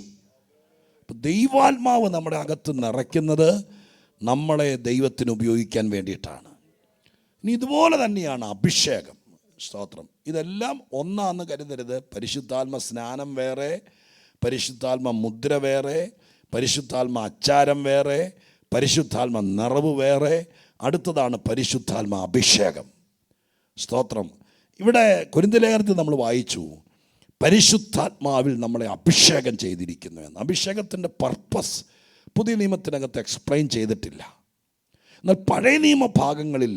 ദൈവാത്മാവ് നമ്മുടെ അകത്ത് നിറയ്ക്കുന്നത് നമ്മളെ ദൈവത്തിന് ഉപയോഗിക്കാൻ വേണ്ടിയിട്ടാണ്. ഇനി ഇതുപോലെ തന്നെയാണ് അഭിഷേകം. സ്തോത്രം. ഇതെല്ലാം ഒന്നാന്ന് കരുതരുത്. പരിശുദ്ധാത്മ സ്നാനം വേറെ, പരിശുദ്ധാത്മ മുദ്ര വേറെ, പരിശുദ്ധാത്മ അച്ചാരം വേറെ, പരിശുദ്ധാത്മ നിറവ് വേറെ. അടുത്തതാണ് പരിശുദ്ധാത്മ അഭിഷേകം. സ്തോത്രം. ഇവിടെ കൊരിന്ത്യലേഖനത്തിൽ നമ്മൾ വായിച്ചു, പരിശുദ്ധാത്മാവിൽ നമ്മളെ അഭിഷേകം ചെയ്തിരിക്കുന്നു എന്ന്. അഭിഷേകത്തിൻ്റെ പർപ്പസ് പുതിയ നിയമത്തിനകത്ത് എക്സ്പ്ലെയിൻ ചെയ്തിട്ടില്ല. എന്നാൽ പഴയ നിയമ ഭാഗങ്ങളിൽ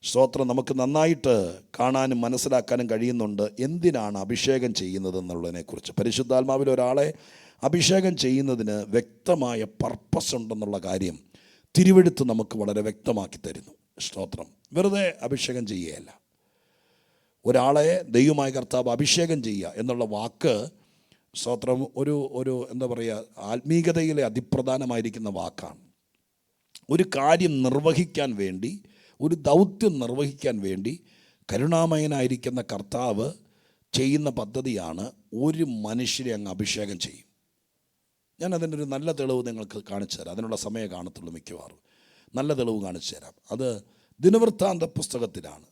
സ്തോത്രം നമുക്ക് നന്നായിട്ട് കാണാനും മനസ്സിലാക്കാനും കഴിയുന്നുണ്ട് എന്തിനാണ് അഭിഷേകം ചെയ്യുന്നത് എന്നുള്ളതിനെക്കുറിച്ച്. പരിശുദ്ധാത്മാവിൽ ഒരാളെ അഭിഷേകം ചെയ്യുന്നതിന് വ്യക്തമായ പർപ്പസ് ഉണ്ടെന്നുള്ള കാര്യം തിരുവെഴുത്ത് നമുക്ക് വളരെ വ്യക്തമാക്കി തരുന്നു. സ്തോത്രം. വെറുതെ അഭിഷേകം ചെയ്യുകയല്ല. ഒരാളെ ദൈവമായ കർത്താവ് അഭിഷേകം ചെയ്യുക എന്നുള്ള വാക്ക് സ്തോത്രം ഒരു എന്താ പറയുക, ആത്മീകതയിലെ അതിപ്രധാനമായിരിക്കുന്ന വാക്കാണ്. ഒരു കാര്യം നിർവഹിക്കാൻ വേണ്ടി, ഒരു ദൗത്യം നിർവഹിക്കാൻ വേണ്ടി കരുണാമയനായിരിക്കുന്ന കർത്താവ് ചെയ്യുന്ന പദ്ധതിയാണ് ഒരു മനുഷ്യരെ അങ്ങ് അഭിഷേകം ചെയ്യും. ഞാൻ അതിൻ്റെ ഒരു നല്ല തെളിവ് നിങ്ങൾക്ക് കാണിച്ചു തരാം. അതിനുള്ള സമയം കാണത്തുള്ളൂ മിക്കവാറും. നല്ല തെളിവ് കാണിച്ചു തരാം. അത് ദിനവൃത്താന്ത പുസ്തകത്തിലാണ്.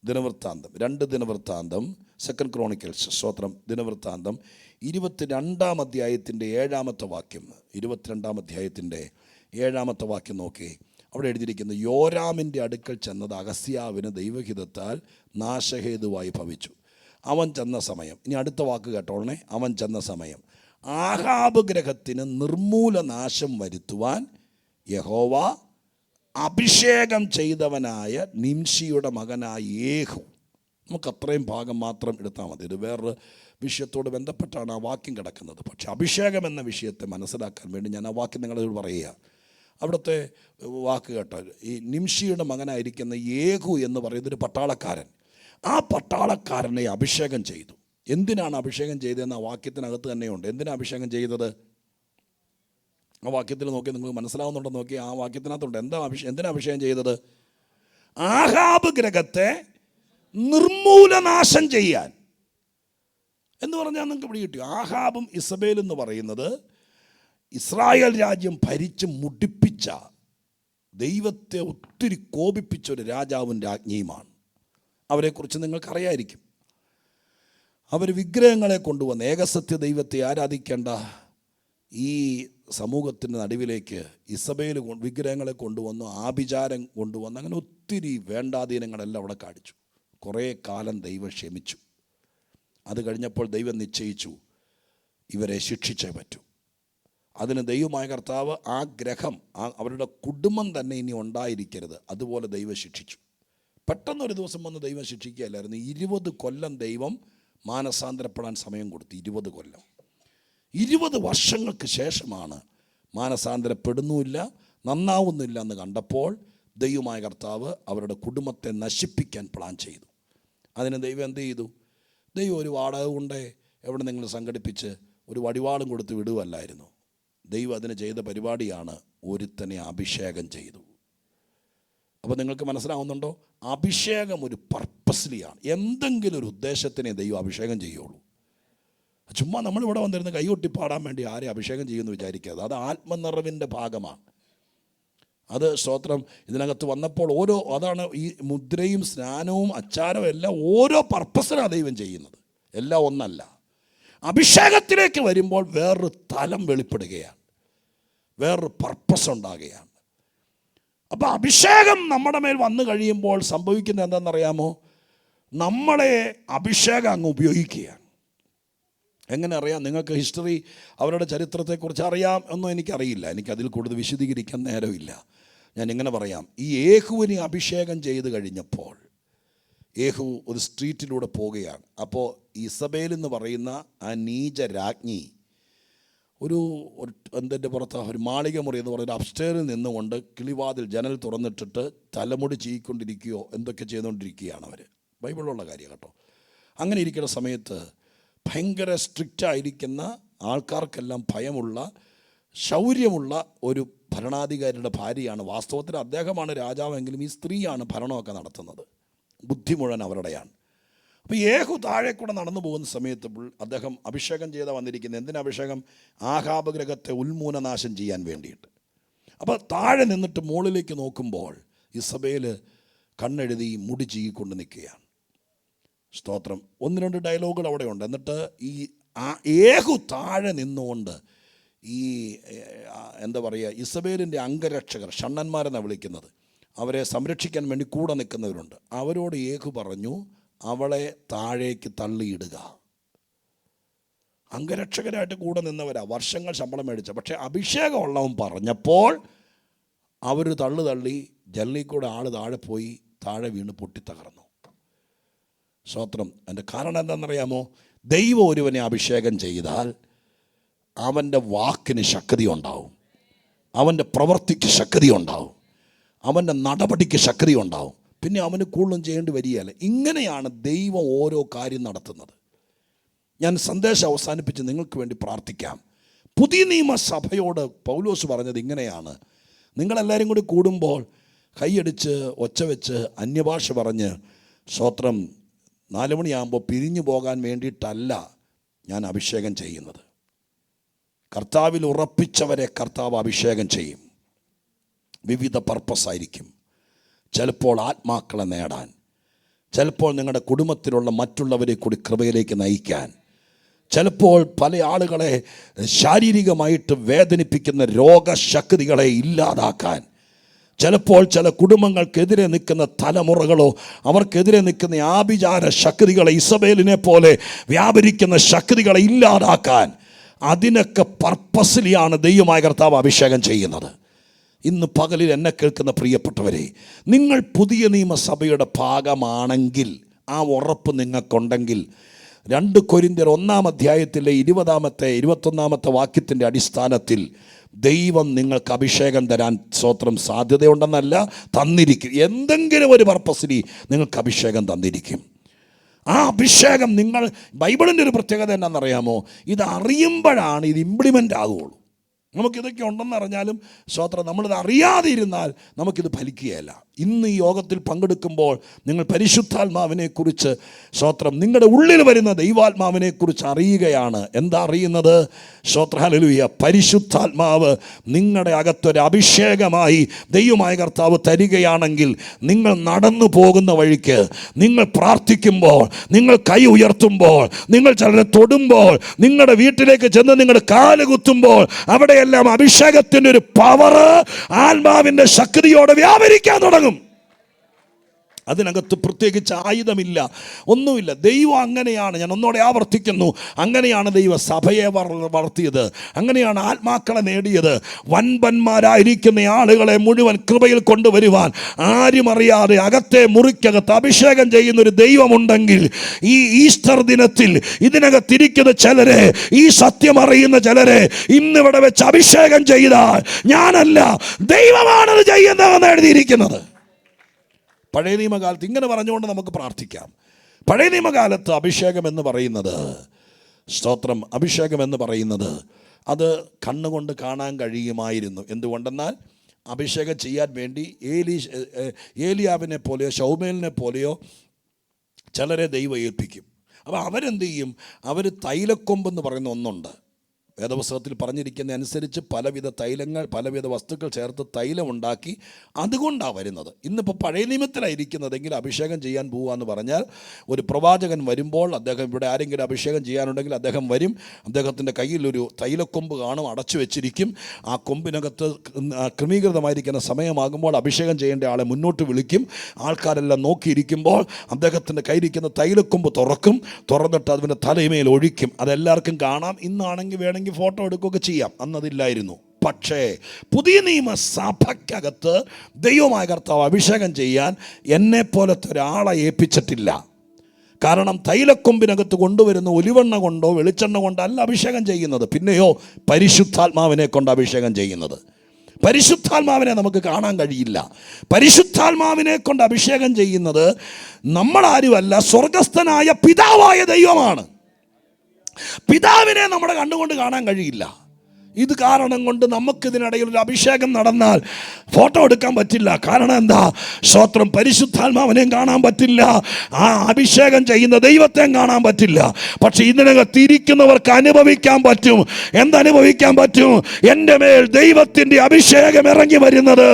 ദിനവൃത്താന്തം 2 ദിനവൃത്താന്തം, 2 ക്രോണിക്കൽസ്, സ്തോത്രം, ദിനവൃത്താന്തം 22-ാം അധ്യായത്തിൻ്റെ 7-ാമത്തെ വാക്യം. 22-ാം അധ്യായത്തിൻ്റെ 7-ാമത്തെ വാക്യം നോക്കി. അവിടെ എഴുതിയിരിക്കുന്നത്, യോരാമിൻ്റെ അടുക്കൽ ചെന്നത് അഹസ്യാവിന് ദൈവഹിതത്താൽ നാശഹേതുവായി ഭവിച്ചു. അവൻ ചെന്ന സമയം, ഇനി അടുത്ത വാക്ക് കേട്ടോളണേ, അവൻ ചെന്ന സമയം ആഹാബ് ഗ്രഹത്തിന് നിർമൂലനാശം വരുത്തുവാൻ യഹോവ അഭിഷേകം ചെയ്തവനായ നിംഷിയുടെ മകനായ യേഹു. നമുക്ക് അത്രയും ഭാഗം മാത്രം എടുത്താൽ മതി. ഇത് വേറൊരു വിഷയത്തോട് ബന്ധപ്പെട്ടാണ് ആ വാക്യം കിടക്കുന്നത്. പക്ഷേ അഭിഷേകം എന്ന വിഷയത്തെ മനസ്സിലാക്കാൻ വേണ്ടി ഞാൻ ആ വാക്യം നിങ്ങളോട് പറയുക. അവിടുത്തെ വാക്ക് കേട്ടാൽ ഈ നിംഷിയുടെ മകനായിരിക്കുന്ന യേഹു എന്ന് പറയുന്നൊരു പട്ടാളക്കാരൻ, ആ പട്ടാളക്കാരനെ അഭിഷേകം ചെയ്തു. എന്തിനാണ് അഭിഷേകം ചെയ്തതെന്ന് ആ വാക്യത്തിനകത്ത് തന്നെയുണ്ട്. എന്തിനാണ് അഭിഷേകം ചെയ്തത്? ആ വാക്യത്തിൽ നോക്കി നിങ്ങൾക്ക് മനസ്സിലാവുന്നുണ്ടോ നോക്കി. ആ വാക്യത്തിനകത്തുണ്ട്. എന്തിനാ അഭിഷേകം ചെയ്തത്? ആഹാബ് ഗ്രഹത്തെ നിർമൂലനാശം ചെയ്യാൻ എന്ന് പറഞ്ഞാൽ നിങ്ങൾക്ക് പിടി കിട്ടി. ആഹാബും ഇസബേൽ എന്ന് പറയുന്നത് ഇസ്രായേൽ രാജ്യം ഭരിച്ച് മുടിപ്പിച്ച, ദൈവത്തെ ഒത്തിരി കോപിപ്പിച്ച ഒരു രാജാവും രാജ്ഞിയുമാണ്. അവരെക്കുറിച്ച് നിങ്ങൾക്കറിയായിരിക്കും. അവർ വിഗ്രഹങ്ങളെ കൊണ്ടുവന്ന് ഏകസത്യ ദൈവത്തെ ആരാധിക്കേണ്ട ഈ സമൂഹത്തിൻ്റെ നടുവിലേക്ക് ഇസബേൽ വിഗ്രഹങ്ങളെ കൊണ്ടുവന്നു, ആഭിചാരം കൊണ്ടുവന്ന്, അങ്ങനെ ഒത്തിരി വേണ്ടാധീനങ്ങളെല്ലാം അവിടെ കാണിച്ചു. കുറേ കാലം ദൈവം ക്ഷമിച്ചു. അത് കഴിഞ്ഞപ്പോൾ ദൈവം നിശ്ചയിച്ചു ഇവരെ ശിക്ഷിച്ചേ പറ്റൂ. അതിന് ദൈവമായ കർത്താവ് ആ ഗ്രഹം, അവരുടെ കുടുംബം തന്നെ ഇനി ഉണ്ടായിരിക്കരുത്, അതുപോലെ ദൈവം ശിക്ഷിച്ചു. പെട്ടെന്നൊരു ദിവസം വന്ന് ദൈവം ശിക്ഷിക്കുകയല്ലായിരുന്നു. 20 കൊല്ലം ദൈവം മാനസാന്തരപ്പെടാൻ സമയം കൊടുത്തു. 20 കൊല്ലം. 20 വർഷങ്ങൾക്ക് ശേഷമാണ് മാനസാന്തരപ്പെടുന്നുമില്ല, നന്നാവുന്നില്ല എന്ന് കണ്ടപ്പോൾ ദൈവമായ കർത്താവ് അവരുടെ കുടുംബത്തെ നശിപ്പിക്കാൻ പ്ലാൻ ചെയ്തു. അതിന് ദൈവം എന്ത് ചെയ്തു? ദൈവം ഒരു വാടക കൊണ്ട് എവിടെ നിങ്ങൾ സംഘടിപ്പിച്ച് ഒരു വടിവാളും കൊടുത്ത് വിടുവല്ലായിരുന്നു. ദൈവം അതിന് ചെയ്ത പരിപാടിയാണ് ഒരുത്തനെ അഭിഷേകം ചെയ്തു. അപ്പോൾ നിങ്ങൾക്ക് മനസ്സിലാവുന്നുണ്ടോ? അഭിഷേകം ഒരു പർപ്പസ്ലിയാണ്. എന്തെങ്കിലും ഒരു ഉദ്ദേശത്തിനെ ദൈവം അഭിഷേകം ചെയ്യുള്ളൂ. ചുമ്മാ നമ്മളിവിടെ വന്നിരുന്ന് കൈകൊട്ടി പാടാൻ വേണ്ടി ആരെ അഭിഷേകം ചെയ്യുമെന്ന് വിചാരിക്കാതെ, അത് ആത്മനിറവിൻ്റെ ഭാഗമാണ്. അത് സ്തോത്രം. ഇതിനകത്ത് വന്നപ്പോൾ അതാണ് ഈ മുദ്രയും സ്നാനവും അച്ചാരവും എല്ലാം ഓരോ പർപ്പസിനാണ് ദൈവം ചെയ്യുന്നത്. എല്ലാം ഒന്നല്ല. അഭിഷേകത്തിലേക്ക് വരുമ്പോൾ വേറൊരു തലം വെളിപ്പെടുകയാണ്, വേറൊരു പർപ്പസ് ഉണ്ടാകുകയാണ്. അപ്പോൾ അഭിഷേകം നമ്മുടെ മേൽ വന്നു കഴിയുമ്പോൾ സംഭവിക്കുന്നത് എന്താണെന്നറിയാമോ? നമ്മളെ അഭിഷേകം അങ്ങ് ഉപയോഗിക്കുകയാണ്. എങ്ങനെ അറിയാം? നിങ്ങൾക്ക് ഹിസ്റ്ററി, അവരുടെ ചരിത്രത്തെക്കുറിച്ച് അറിയാം എന്നൊന്നും എനിക്കറിയില്ല. എനിക്കതിൽ കൂടുതൽ വിശദീകരിക്കാൻ നേരമില്ല. ഞാൻ ഇങ്ങനെ പറയാം. ഈ യേഹുവിനെ അഭിഷേകം ചെയ്ത് കഴിഞ്ഞപ്പോൾ യേഹു ഒരു സ്ട്രീറ്റിലൂടെ പോവുകയാണ്. അപ്പോൾ ഇസബേൽ എന്ന് പറയുന്ന ആ നീച രാജ്ഞി ഒരു എന്തിൻ്റെ പുറത്ത് ഒരു മാളിക മുറി എന്ന് പറയുന്ന അപ്സ്റ്റേറിൽ നിന്നുകൊണ്ട് കിളിവാതിൽ ജനൽ തുറന്നിട്ടിട്ട് തലമുടി ചീക്കൊണ്ടിരിക്കുകയോ എന്തൊക്കെ ചെയ്തുകൊണ്ടിരിക്കുകയാണ് അവർ. ബൈബിളിലുള്ള കാര്യം കേട്ടോ. അങ്ങനെ ഇരിക്കുന്ന സമയത്ത് ഭയങ്കര സ്ട്രിക്റ്റായിരിക്കുന്ന, ആൾക്കാർക്കെല്ലാം ഭയമുള്ള, ശൗര്യമുള്ള ഒരു ഭരണാധികാരിയുടെ ഭാര്യയാണ്. വാസ്തവത്തിൽ അദ്ദേഹമാണ് രാജാവെങ്കിലും ഈ സ്ത്രീയാണ് ഭരണമൊക്കെ നടത്തുന്നത്. ബുദ്ധി മുഴുവൻ അവരുടെയാണ്. അപ്പോൾ യേഹു താഴെ കൂടെ നടന്നു പോകുന്ന സമയത്ത് അദ്ദേഹം അഭിഷേകം ചെയ്താൽ വന്നിരിക്കുന്നത്. എന്തിനഭിഷേകം? ആഹാബ് ഗ്രഹത്തെ ഉന്മൂലനാശം ചെയ്യാൻ വേണ്ടിയിട്ട്. അപ്പോൾ താഴെ നിന്നിട്ട് മുകളിലേക്ക് നോക്കുമ്പോൾ ഇസബേൽ കണ്ണെഴുതി മുടി ചീകിക്കൊണ്ട് നിൽക്കുകയാണ്. സ്തോത്രം. 1-2 ഡയലോഗുകൾ അവിടെ ഉണ്ട്. എന്നിട്ട് ഈ യേഹു താഴെ നിന്നുകൊണ്ട് ഈ എന്താ പറയുക, ഇസബേലിൻ്റെ അംഗരക്ഷകർ, ഷണ്ണന്മാരെന്നാണ് വിളിക്കുന്നത്, അവരെ സംരക്ഷിക്കാൻ വേണ്ടി കൂടെ നിൽക്കുന്നവരുണ്ട്. അവരോട് യേഹു പറഞ്ഞു, അവളെ താഴേക്ക് തള്ളിയിടുക. അംഗരക്ഷകരായിട്ട് കൂടെ നിന്നവരാ, വർഷങ്ങൾ ശമ്പളം മേടിച്ച. പക്ഷേ അഭിഷേകമുള്ളവൻ പറഞ്ഞപ്പോൾ അവർ തള്ളി ജനലിൽ കൂടെ ആൾ താഴെ പോയി, താഴെ വീണ് പൊട്ടിത്തകർന്നു. സ്തോത്രം. അതിൻ്റെ കാരണം എന്താണെന്നറിയാമോ? ദൈവം ഒരുവനെ അഭിഷേകം ചെയ്താൽ അവൻ്റെ വാക്കിന് ശക്തി ഉണ്ടാവും, അവൻ്റെ പ്രവൃത്തിക്ക് ശക്തി ഉണ്ടാവും, അവൻ്റെ നടപടിക്ക് ശക്തി ഉണ്ടാവും. പിന്നെ അവന് കൂടുതലും ചെയ്യേണ്ടി വരികയല്ല. ഇങ്ങനെയാണ് ദൈവം ഓരോ കാര്യം നടത്തുന്നത്. ഞാൻ സന്ദേശം അവസാനിപ്പിച്ച് നിങ്ങൾക്ക് വേണ്ടി പ്രാർത്ഥിക്കാം. പുതിയ നിയമസഭയോട് പൗലോസ് പറഞ്ഞത് ഇങ്ങനെയാണ്: നിങ്ങളെല്ലാവരും കൂടി കൂടുമ്പോൾ കൈയടിച്ച് ഒച്ച വെച്ച് അന്യഭാഷ പറഞ്ഞ് സ്തോത്രം 4 മണിയാകുമ്പോൾ പിരിഞ്ഞു പോകാൻ വേണ്ടിയിട്ടല്ല ഞാൻ അഭിഷേകം ചെയ്യുന്നത്. കർത്താവിൽ ഉറപ്പിച്ചവരെ കർത്താവ് അഭിഷേകം ചെയ്യും. വിവിധ പർപ്പസായിരിക്കും. ചിലപ്പോൾ ആത്മാക്കളെ നേടാൻ, ചിലപ്പോൾ നിങ്ങളുടെ കുടുംബത്തിലുള്ള മറ്റുള്ളവരെ കൂടി കൃപയിലേക്ക് നയിക്കാൻ, ചിലപ്പോൾ പല ആളുകളെ ശാരീരികമായിട്ട് വേദനിപ്പിക്കുന്ന രോഗശക്തികളെ ഇല്ലാതാക്കാൻ, ചിലപ്പോൾ ചില കുടുംബങ്ങൾക്കെതിരെ നിൽക്കുന്ന തലമുറകളോ അവർക്കെതിരെ നിൽക്കുന്ന ആഭിചാര ശക്തികളെ, ഇസബേലിനെ പോലെ വ്യാപരിക്കുന്ന ശക്തികളെ ഇല്ലാതാക്കാൻ, അതിനൊക്കെ പർപ്പസിലാണ് ദൈവമായ കർത്താവ് അഭിഷേകം ചെയ്യുന്നത്. ഇന്ന് പകലിൽ എന്നെ കേൾക്കുന്ന പ്രിയപ്പെട്ടവരെ, നിങ്ങൾ പുതിയ നിയമസഭയുടെ ഭാഗമാണെങ്കിൽ, ആ ഉറപ്പ് നിങ്ങൾക്കുണ്ടെങ്കിൽ, 2 കൊരിന്ത്യർ 1-ാം അധ്യായത്തിലെ 20-21 വാക്യത്തിൻ്റെ അടിസ്ഥാനത്തിൽ ദൈവം നിങ്ങൾക്ക് അഭിഷേകം തരാൻ സ്തോത്രം സാധ്യതയുണ്ടെന്നല്ല, തന്നിരിക്കും. എന്തെങ്കിലും ഒരു പർപ്പസിന് നിങ്ങൾക്ക് അഭിഷേകം തന്നിരിക്കും. ആ അഭിഷേകം നിങ്ങൾ, ബൈബിളിൻ്റെ ഒരു പ്രത്യേകത എന്താണെന്നറിയാമോ? ഇത് അറിയുമ്പോഴാണ് ഇത് ഇംപ്ലിമെൻ്റ് ആകുകയുള്ളൂ. നമുക്കിതൊക്കെ ഉണ്ടെന്ന് അറിഞ്ഞാലും സ്തോത്രം, നമ്മളിത് അറിയാതെ ഇരുന്നാൽ നമുക്കിത് ഫലിക്കുകയല്ല. ഇന്ന് ഈ യോഗത്തിൽ പങ്കെടുക്കുമ്പോൾ നിങ്ങൾ പരിശുദ്ധാത്മാവിനെക്കുറിച്ച് സ്തോത്രം, നിങ്ങളുടെ ഉള്ളിൽ വരുന്ന ദൈവാത്മാവിനെക്കുറിച്ച് അറിയുകയാണ്. എന്താ അറിയുന്നത്? സ്തോത്രം, ഹല്ലേലൂയ. പരിശുദ്ധാത്മാവ് നിങ്ങളുടെ അകത്തൊരു അഭിഷേകമായി ദൈവമായ കർത്താവ് തരികയാണെങ്കിൽ, നിങ്ങൾ നടന്നു പോകുന്ന വഴിക്ക്, നിങ്ങൾ പ്രാർത്ഥിക്കുമ്പോൾ, നിങ്ങൾ കൈ ഉയർത്തുമ്പോൾ, നിങ്ങൾ ചിലരെ തൊടുമ്പോൾ, നിങ്ങളുടെ വീട്ടിലേക്ക് ചെന്ന് നിങ്ങളുടെ കാല് കുത്തുമ്പോൾ, അവിടെയെല്ലാം അഭിഷേകത്തിൻ്റെ ഒരു പവർ, ആത്മാവിൻ്റെ ശക്തിയോടെ വ്യാപരിക്കാൻ തുടങ്ങും. അതിനകത്ത് പ്രത്യേകിച്ച് ആയുധമില്ല, ഒന്നുമില്ല. ദൈവം അങ്ങനെയാണ്. ഞാൻ ഒന്നുകൂടെ ആവർത്തിക്കുന്നു, അങ്ങനെയാണ് ദൈവ സഭയെ വളർത്തിയത്, അങ്ങനെയാണ് ആത്മാക്കളെ നേടിയത്. വൻപന്മാരായിരിക്കുന്ന ആളുകളെ മുഴുവൻ കൃപയിൽ കൊണ്ടുവരുവാൻ ആരും അറിയാതെ അകത്തെ മുറിക്കകത്ത് അഭിഷേകം ചെയ്യുന്നൊരു ദൈവമുണ്ടെങ്കിൽ, ഈ ഈസ്റ്റർ ദിനത്തിൽ ഇതിനകത്തിരിക്കുന്ന ചിലരെ, ഈ സത്യം അറിയുന്ന ചിലരെ ഇന്നിവിടെ വെച്ച് അഭിഷേകം ചെയ്താൽ, ഞാനല്ല ദൈവമാണത് ചെയ്യുന്നതെന്ന് എഴുതിയിരിക്കുന്നത്. പഴയ നിയമകാലത്ത് ഇങ്ങനെ പറഞ്ഞുകൊണ്ട് നമുക്ക് പ്രാർത്ഥിക്കാം. പഴയ നിയമകാലത്ത് അഭിഷേകം എന്ന് പറയുന്നത്, സ്തോത്രം, അഭിഷേകം എന്ന് പറയുന്നത് അത് കണ്ണുകൊണ്ട് കാണാൻ കഴിയുമായിരുന്നു. എന്തുകൊണ്ടെന്നാൽ അഭിഷേകം ചെയ്യാൻ വേണ്ടി ഏലിയാവിനെ പോലെയോ ശൗമേലിനെ പോലെയോ ചിലരെ ദൈവം ഏൽപ്പിക്കും. അപ്പോൾ അവരെന്ത് ചെയ്യും? അവർ തൈലക്കൊമ്പെന്ന് പറയുന്ന ഒന്നുണ്ട്. വേദപുസ്തകത്തിൽ പറഞ്ഞിരിക്കുന്ന അനുസരിച്ച് പലവിധ തൈലങ്ങൾ, പലവിധ വസ്തുക്കൾ ചേർത്ത് തൈലമുണ്ടാക്കി അതുകൊണ്ടാണ് വരുന്നത്. ഇന്നിപ്പോൾ പഴയ നിയമത്തിലായിരിക്കുന്നതെങ്കിൽ അഭിഷേകം ചെയ്യാൻ പോവാന്ന് പറഞ്ഞാൽ, ഒരു പ്രവാചകൻ വരുമ്പോൾ അദ്ദേഹം, ഇവിടെ ആരെങ്കിലും അഭിഷേകം ചെയ്യാനുണ്ടെങ്കിൽ അദ്ദേഹം വരും, അദ്ദേഹത്തിൻ്റെ കയ്യിലൊരു തൈലക്കൊമ്പ് കാണും, അടച്ചു വെച്ചിരിക്കും. ആ കൊമ്പിനകത്ത് ക്രമീകൃതമായിരിക്കുന്ന സമയമാകുമ്പോൾ അഭിഷേകം ചെയ്യേണ്ട ആളെ മുന്നോട്ട് വിളിക്കും. ആൾക്കാരെല്ലാം നോക്കിയിരിക്കുമ്പോൾ അദ്ദേഹത്തിൻ്റെ കയ്യിരിക്കുന്ന തൈലക്കൊമ്പ് തുറന്നിട്ട് അതിൻ്റെ തലമേൽ ഒഴിക്കും. അതെല്ലാവർക്കും കാണാം. ഇന്നാണെങ്കിൽ വേണമെങ്കിൽ ഫോട്ടോ എടുക്കുകയൊക്കെ ചെയ്യാം, അന്നതില്ലായിരുന്നു. പക്ഷേ പുതിയ നിയമസഭയ്ക്കകത്ത് ദൈവമായ കർത്താവ് അഭിഷേകം ചെയ്യാൻ എന്നെപ്പോലത്തെ ഒരാളെ ഏൽപ്പിച്ചിട്ടില്ല. കാരണം തൈലക്കൊമ്പിനകത്ത് കൊണ്ടുവരുന്ന ഒലിവെണ്ണ കൊണ്ടോ വെളിച്ചെണ്ണ കൊണ്ടോ അല്ല അഭിഷേകം ചെയ്യുന്നത്. പിന്നെയോ പരിശുദ്ധാത്മാവിനെ കൊണ്ട് അഭിഷേകം ചെയ്യുന്നത്. പരിശുദ്ധാത്മാവിനെ നമുക്ക് കാണാൻ കഴിയില്ല. പരിശുദ്ധാത്മാവിനെ കൊണ്ട് അഭിഷേകം ചെയ്യുന്നത് നമ്മളാരുമല്ല, സ്വർഗസ്ഥനായ പിതാവായ ദൈവമാണ്. പിതാവിനെ നമ്മുടെ കണ്ണുകൊണ്ട് കാണാൻ കഴിയില്ല. ഇത് കാരണം കൊണ്ട് നമുക്കിതിനിടയിൽ ഒരു അഭിഷേകം നടന്നാൽ ഫോട്ടോ എടുക്കാൻ പറ്റില്ല. കാരണം എന്താ? സ്തോത്രം, പരിശുദ്ധാത്മാവിനെയും കാണാൻ പറ്റില്ല, ആ അഭിഷേകം ചെയ്യുന്ന ദൈവത്തെയും കാണാൻ പറ്റില്ല. പക്ഷെ ഇതിനകത്ത് ഇരിക്കുന്നവർക്ക് അനുഭവിക്കാൻ പറ്റും. എന്തനുഭവിക്കാൻ പറ്റും? എൻ്റെ മേൽ ദൈവത്തിൻ്റെ അഭിഷേകം ഇറങ്ങി വരുന്നത്,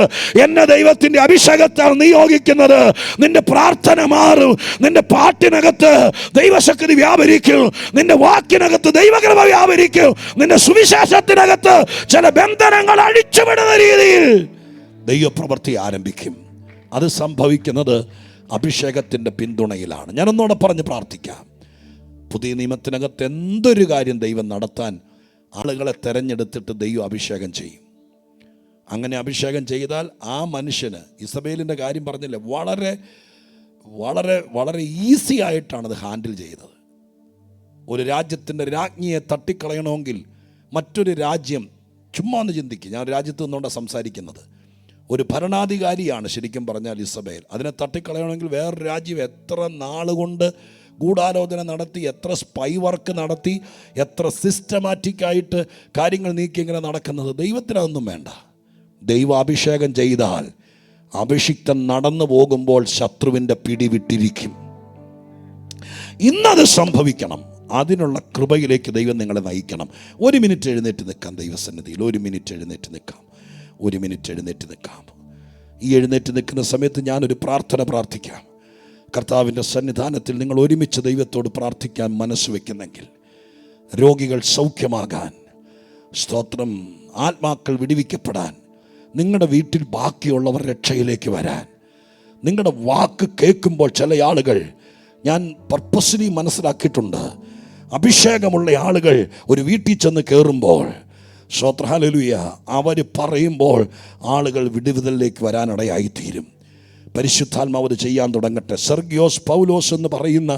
എന്നെ ദൈവത്തിൻ്റെ അഭിഷേകത്താൽ നിയോഗിക്കുന്നത്. നിന്റെ പ്രാർത്ഥന മാറും, നിന്റെ പാട്ടിനകത്ത് ദൈവശക്തി വ്യാപരിക്കും, നിന്റെ വാക്കിനകത്ത് ദൈവകൃപ വ്യാപരിക്കും, നിന്റെ സുവിശേഷത്തിന് ചില ബന്ധനങ്ങൾ അഴിച്ചുവിടുന്ന രീതിയിൽ ദൈവപ്രവൃത്തി ആരംഭിക്കും. അത് സംഭവിക്കുന്നത് അഭിഷേകത്തിൻ്റെ പിന്തുണയിലാണ്. ഞാനൊന്നുകൂടെ പറഞ്ഞ് പ്രാർത്ഥിക്കാം. പുതിയ നിയമത്തിനകത്ത് എന്തൊരു കാര്യം ദൈവം നടത്താൻ ആളുകളെ തെരഞ്ഞെടുത്തിട്ട് ദൈവം അഭിഷേകം ചെയ്യും. അങ്ങനെ അഭിഷേകം ചെയ്താൽ ആ മനുഷ്യന്, ഇസബേലിൻ്റെ കാര്യം പറഞ്ഞില്ലേ, വളരെ വളരെ വളരെ ഈസി ആയിട്ടാണ് അത് ഹാൻഡിൽ ചെയ്തത്. ഒരു രാജ്യത്തിൻ്റെ രാജ്ഞിയെ തട്ടിക്കളയണമെങ്കിൽ മറ്റൊരു രാജ്യം, ചുമ്മാ ഒന്ന് ചിന്തിക്കുക, ഞാൻ രാജ്യത്ത് നിന്നുകൊണ്ടാണ് സംസാരിക്കുന്നത്, ഒരു ഭരണാധികാരിയാണ് ശരിക്കും പറഞ്ഞാൽ ഇസബേൽ. അതിനെ തട്ടിക്കളയണമെങ്കിൽ വേറൊരു രാജ്യം എത്ര നാളുകൊണ്ട് ഗൂഢാലോചന നടത്തി, എത്ര സ്പൈ വർക്ക് നടത്തി, എത്ര സിസ്റ്റമാറ്റിക്കായിട്ട് കാര്യങ്ങൾ നീക്കി ഇങ്ങനെ നടക്കുന്നത്. ദൈവത്തിനതൊന്നും വേണ്ട. ദൈവാഭിഷേകം ചെയ്താൽ അഭിഷിക്തൻ നടന്നു പോകുമ്പോൾ ശത്രുവിൻ്റെ പിടിവിട്ടിരിക്കും. ഇന്നത് സംഭവിക്കണം. അതിനുള്ള കൃപയിലേക്ക് ദൈവം നിങ്ങളെ നയിക്കണം. 1 മിനിറ്റ് എഴുന്നേറ്റ് നിൽക്കാം ദൈവസന്നിധിയിൽ. 1 മിനിറ്റ് എഴുന്നേറ്റ് നിൽക്കാം. 1 മിനിറ്റ് എഴുന്നേറ്റ് നിൽക്കാം. ഈ എഴുന്നേറ്റ് നിൽക്കുന്ന സമയത്ത് ഞാനൊരു പ്രാർത്ഥന പ്രാർത്ഥിക്കാം. കർത്താവിൻ്റെ സന്നിധാനത്തിൽ നിങ്ങൾ ഒരുമിച്ച് ദൈവത്തോട് പ്രാർത്ഥിക്കാൻ മനസ്സ് വയ്ക്കുന്നെങ്കിൽ, രോഗികൾ സൗഖ്യമാകാൻ, സ്തോത്രം, ആത്മാക്കൾ വിടുവിക്കപ്പെടാൻ, നിങ്ങളുടെ വീട്ടിൽ ബാക്കിയുള്ളവർ രക്ഷയിലേക്ക് വരാൻ, നിങ്ങളുടെ വാക്ക് കേൾക്കുമ്പോൾ ചില ആളുകൾ, ഞാൻ പർപ്പസ്ലി മനസ്സിലാക്കിയിട്ടുണ്ട്, അഭിഷേകമുള്ള ആളുകൾ ഒരു വീട്ടിൽ ചെന്ന് കയറുമ്പോൾ, സ്തോത്രം, ഹല്ലേലൂയ, അവർ പറയുമ്പോൾ ആളുകൾ വിടുതലിലേക്ക് വരാനിടയായിത്തീരും. പരിശുദ്ധാത്മാവ് അത് ചെയ്യാൻ തുടങ്ങട്ടെ. സെർഗ്യോസ് പൗലോസ് എന്ന് പറയുന്ന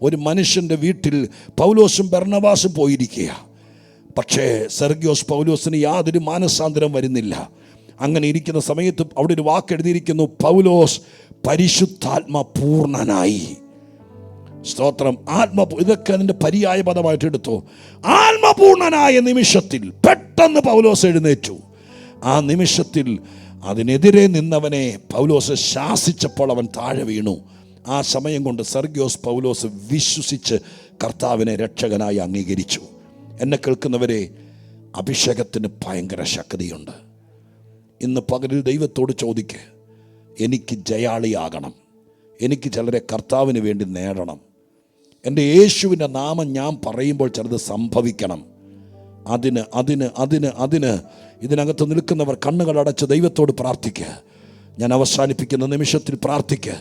ഒരു മനുഷ്യൻ്റെ വീട്ടിൽ പൗലോസും ബർന്നബാസും പോയിരിക്കുക. പക്ഷേ സെർഗ്യോസ് പൗലോസിന് യാതൊരു മാനസാന്തരം വരുന്നില്ല. അങ്ങനെ ഇരിക്കുന്ന സമയത്ത് അവിടെ ഒരു വാക്ക് എഴുതിയിരിക്കുന്നു, പൗലോസ് പരിശുദ്ധാത്മ പൂർണ്ണനായി. സ്തോത്രം. ഇതൊക്കെ അതിൻ്റെ പര്യായ പദമായിട്ട് എടുത്തു. ആത്മപൂർണനായ നിമിഷത്തിൽ പെട്ടെന്ന് പൗലോസ് എഴുന്നേറ്റു. ആ നിമിഷത്തിൽ അതിനെതിരെ നിന്നവനെ പൗലോസ് ശാസിച്ചപ്പോൾ അവൻ താഴെ വീണു. ആ സമയം കൊണ്ട് സെർഗ്യോസ് പൗലോസ് വിശ്വസിച്ച് കർത്താവിനെ രക്ഷകനായി അംഗീകരിച്ചു. എന്നെ കേൾക്കുന്നവരെ, അഭിഷേകത്തിന് ഭയങ്കര ശക്തിയുണ്ട്. ഇന്ന് പകലിൽ ദൈവത്തോട് ചോദിക്ക്, എനിക്ക് ജയാളിയാകണം, എനിക്ക് ചിലരെ കർത്താവിന് വേണ്ടി നേടണം, എൻ്റെ യേശുവിൻ്റെ നാമം ഞാൻ പറയുമ്പോൾ ചിലത് സംഭവിക്കണം. അതിന് ഇതിനകത്ത് നിൽക്കുന്നവർ കണ്ണുകളടച്ച് ദൈവത്തോട് പ്രാർത്ഥിക്കുക. ഞാൻ അവസാനിപ്പിക്കുന്ന നിമിഷത്തിൽ പ്രാർത്ഥിക്കുക.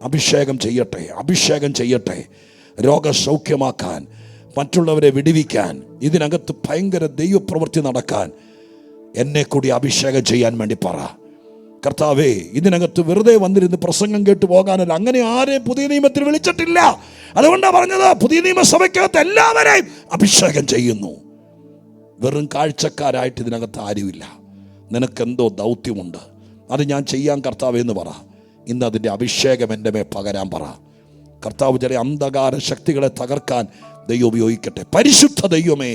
അഭിഷേകം ചെയ്യട്ടെ, അഭിഷേകം ചെയ്യട്ടെ, രോഗസൗഖ്യമാക്കാൻ, മറ്റുള്ളവരെ വിടുവിക്കാൻ, ഇതിനകത്ത് ഭയങ്കര ദൈവപ്രവൃത്തി നടക്കാൻ എന്നെ കൂടി അഭിഷേകം ചെയ്യാൻ വേണ്ടി പറ. കർത്താവേ, ഇതിനകത്ത് വെറുതെ വന്നിരുന്ന് പ്രസംഗം കേട്ട് പോകാനല്ല. അങ്ങനെ ആരെയും പുതിയ നിയമത്തിൽ വിളിച്ചിട്ടില്ല. അതുകൊണ്ടാണ് പറഞ്ഞത്, പുതിയ നിയമസഭയ്ക്കകത്ത് എല്ലാവരെയും അഭിഷേകം ചെയ്യുന്നു. വെറും കാഴ്ചക്കാരായിട്ട് ഇതിനകത്ത് ആരുമില്ല. നിനക്കെന്തോ ദൗത്യമുണ്ട്, അത് ഞാൻ ചെയ്യാൻ കർത്താവ് എന്ന് പറ. ഇന്ന് അതിൻ്റെ അഭിഷേകം എൻ്റെ മേൽ പകരാൻ പറ. കർത്താവ് ചില അന്ധകാര ശക്തികളെ തകർക്കാൻ ദൈവം ഉപയോഗിക്കട്ടെ. പരിശുദ്ധ ദൈവമേ,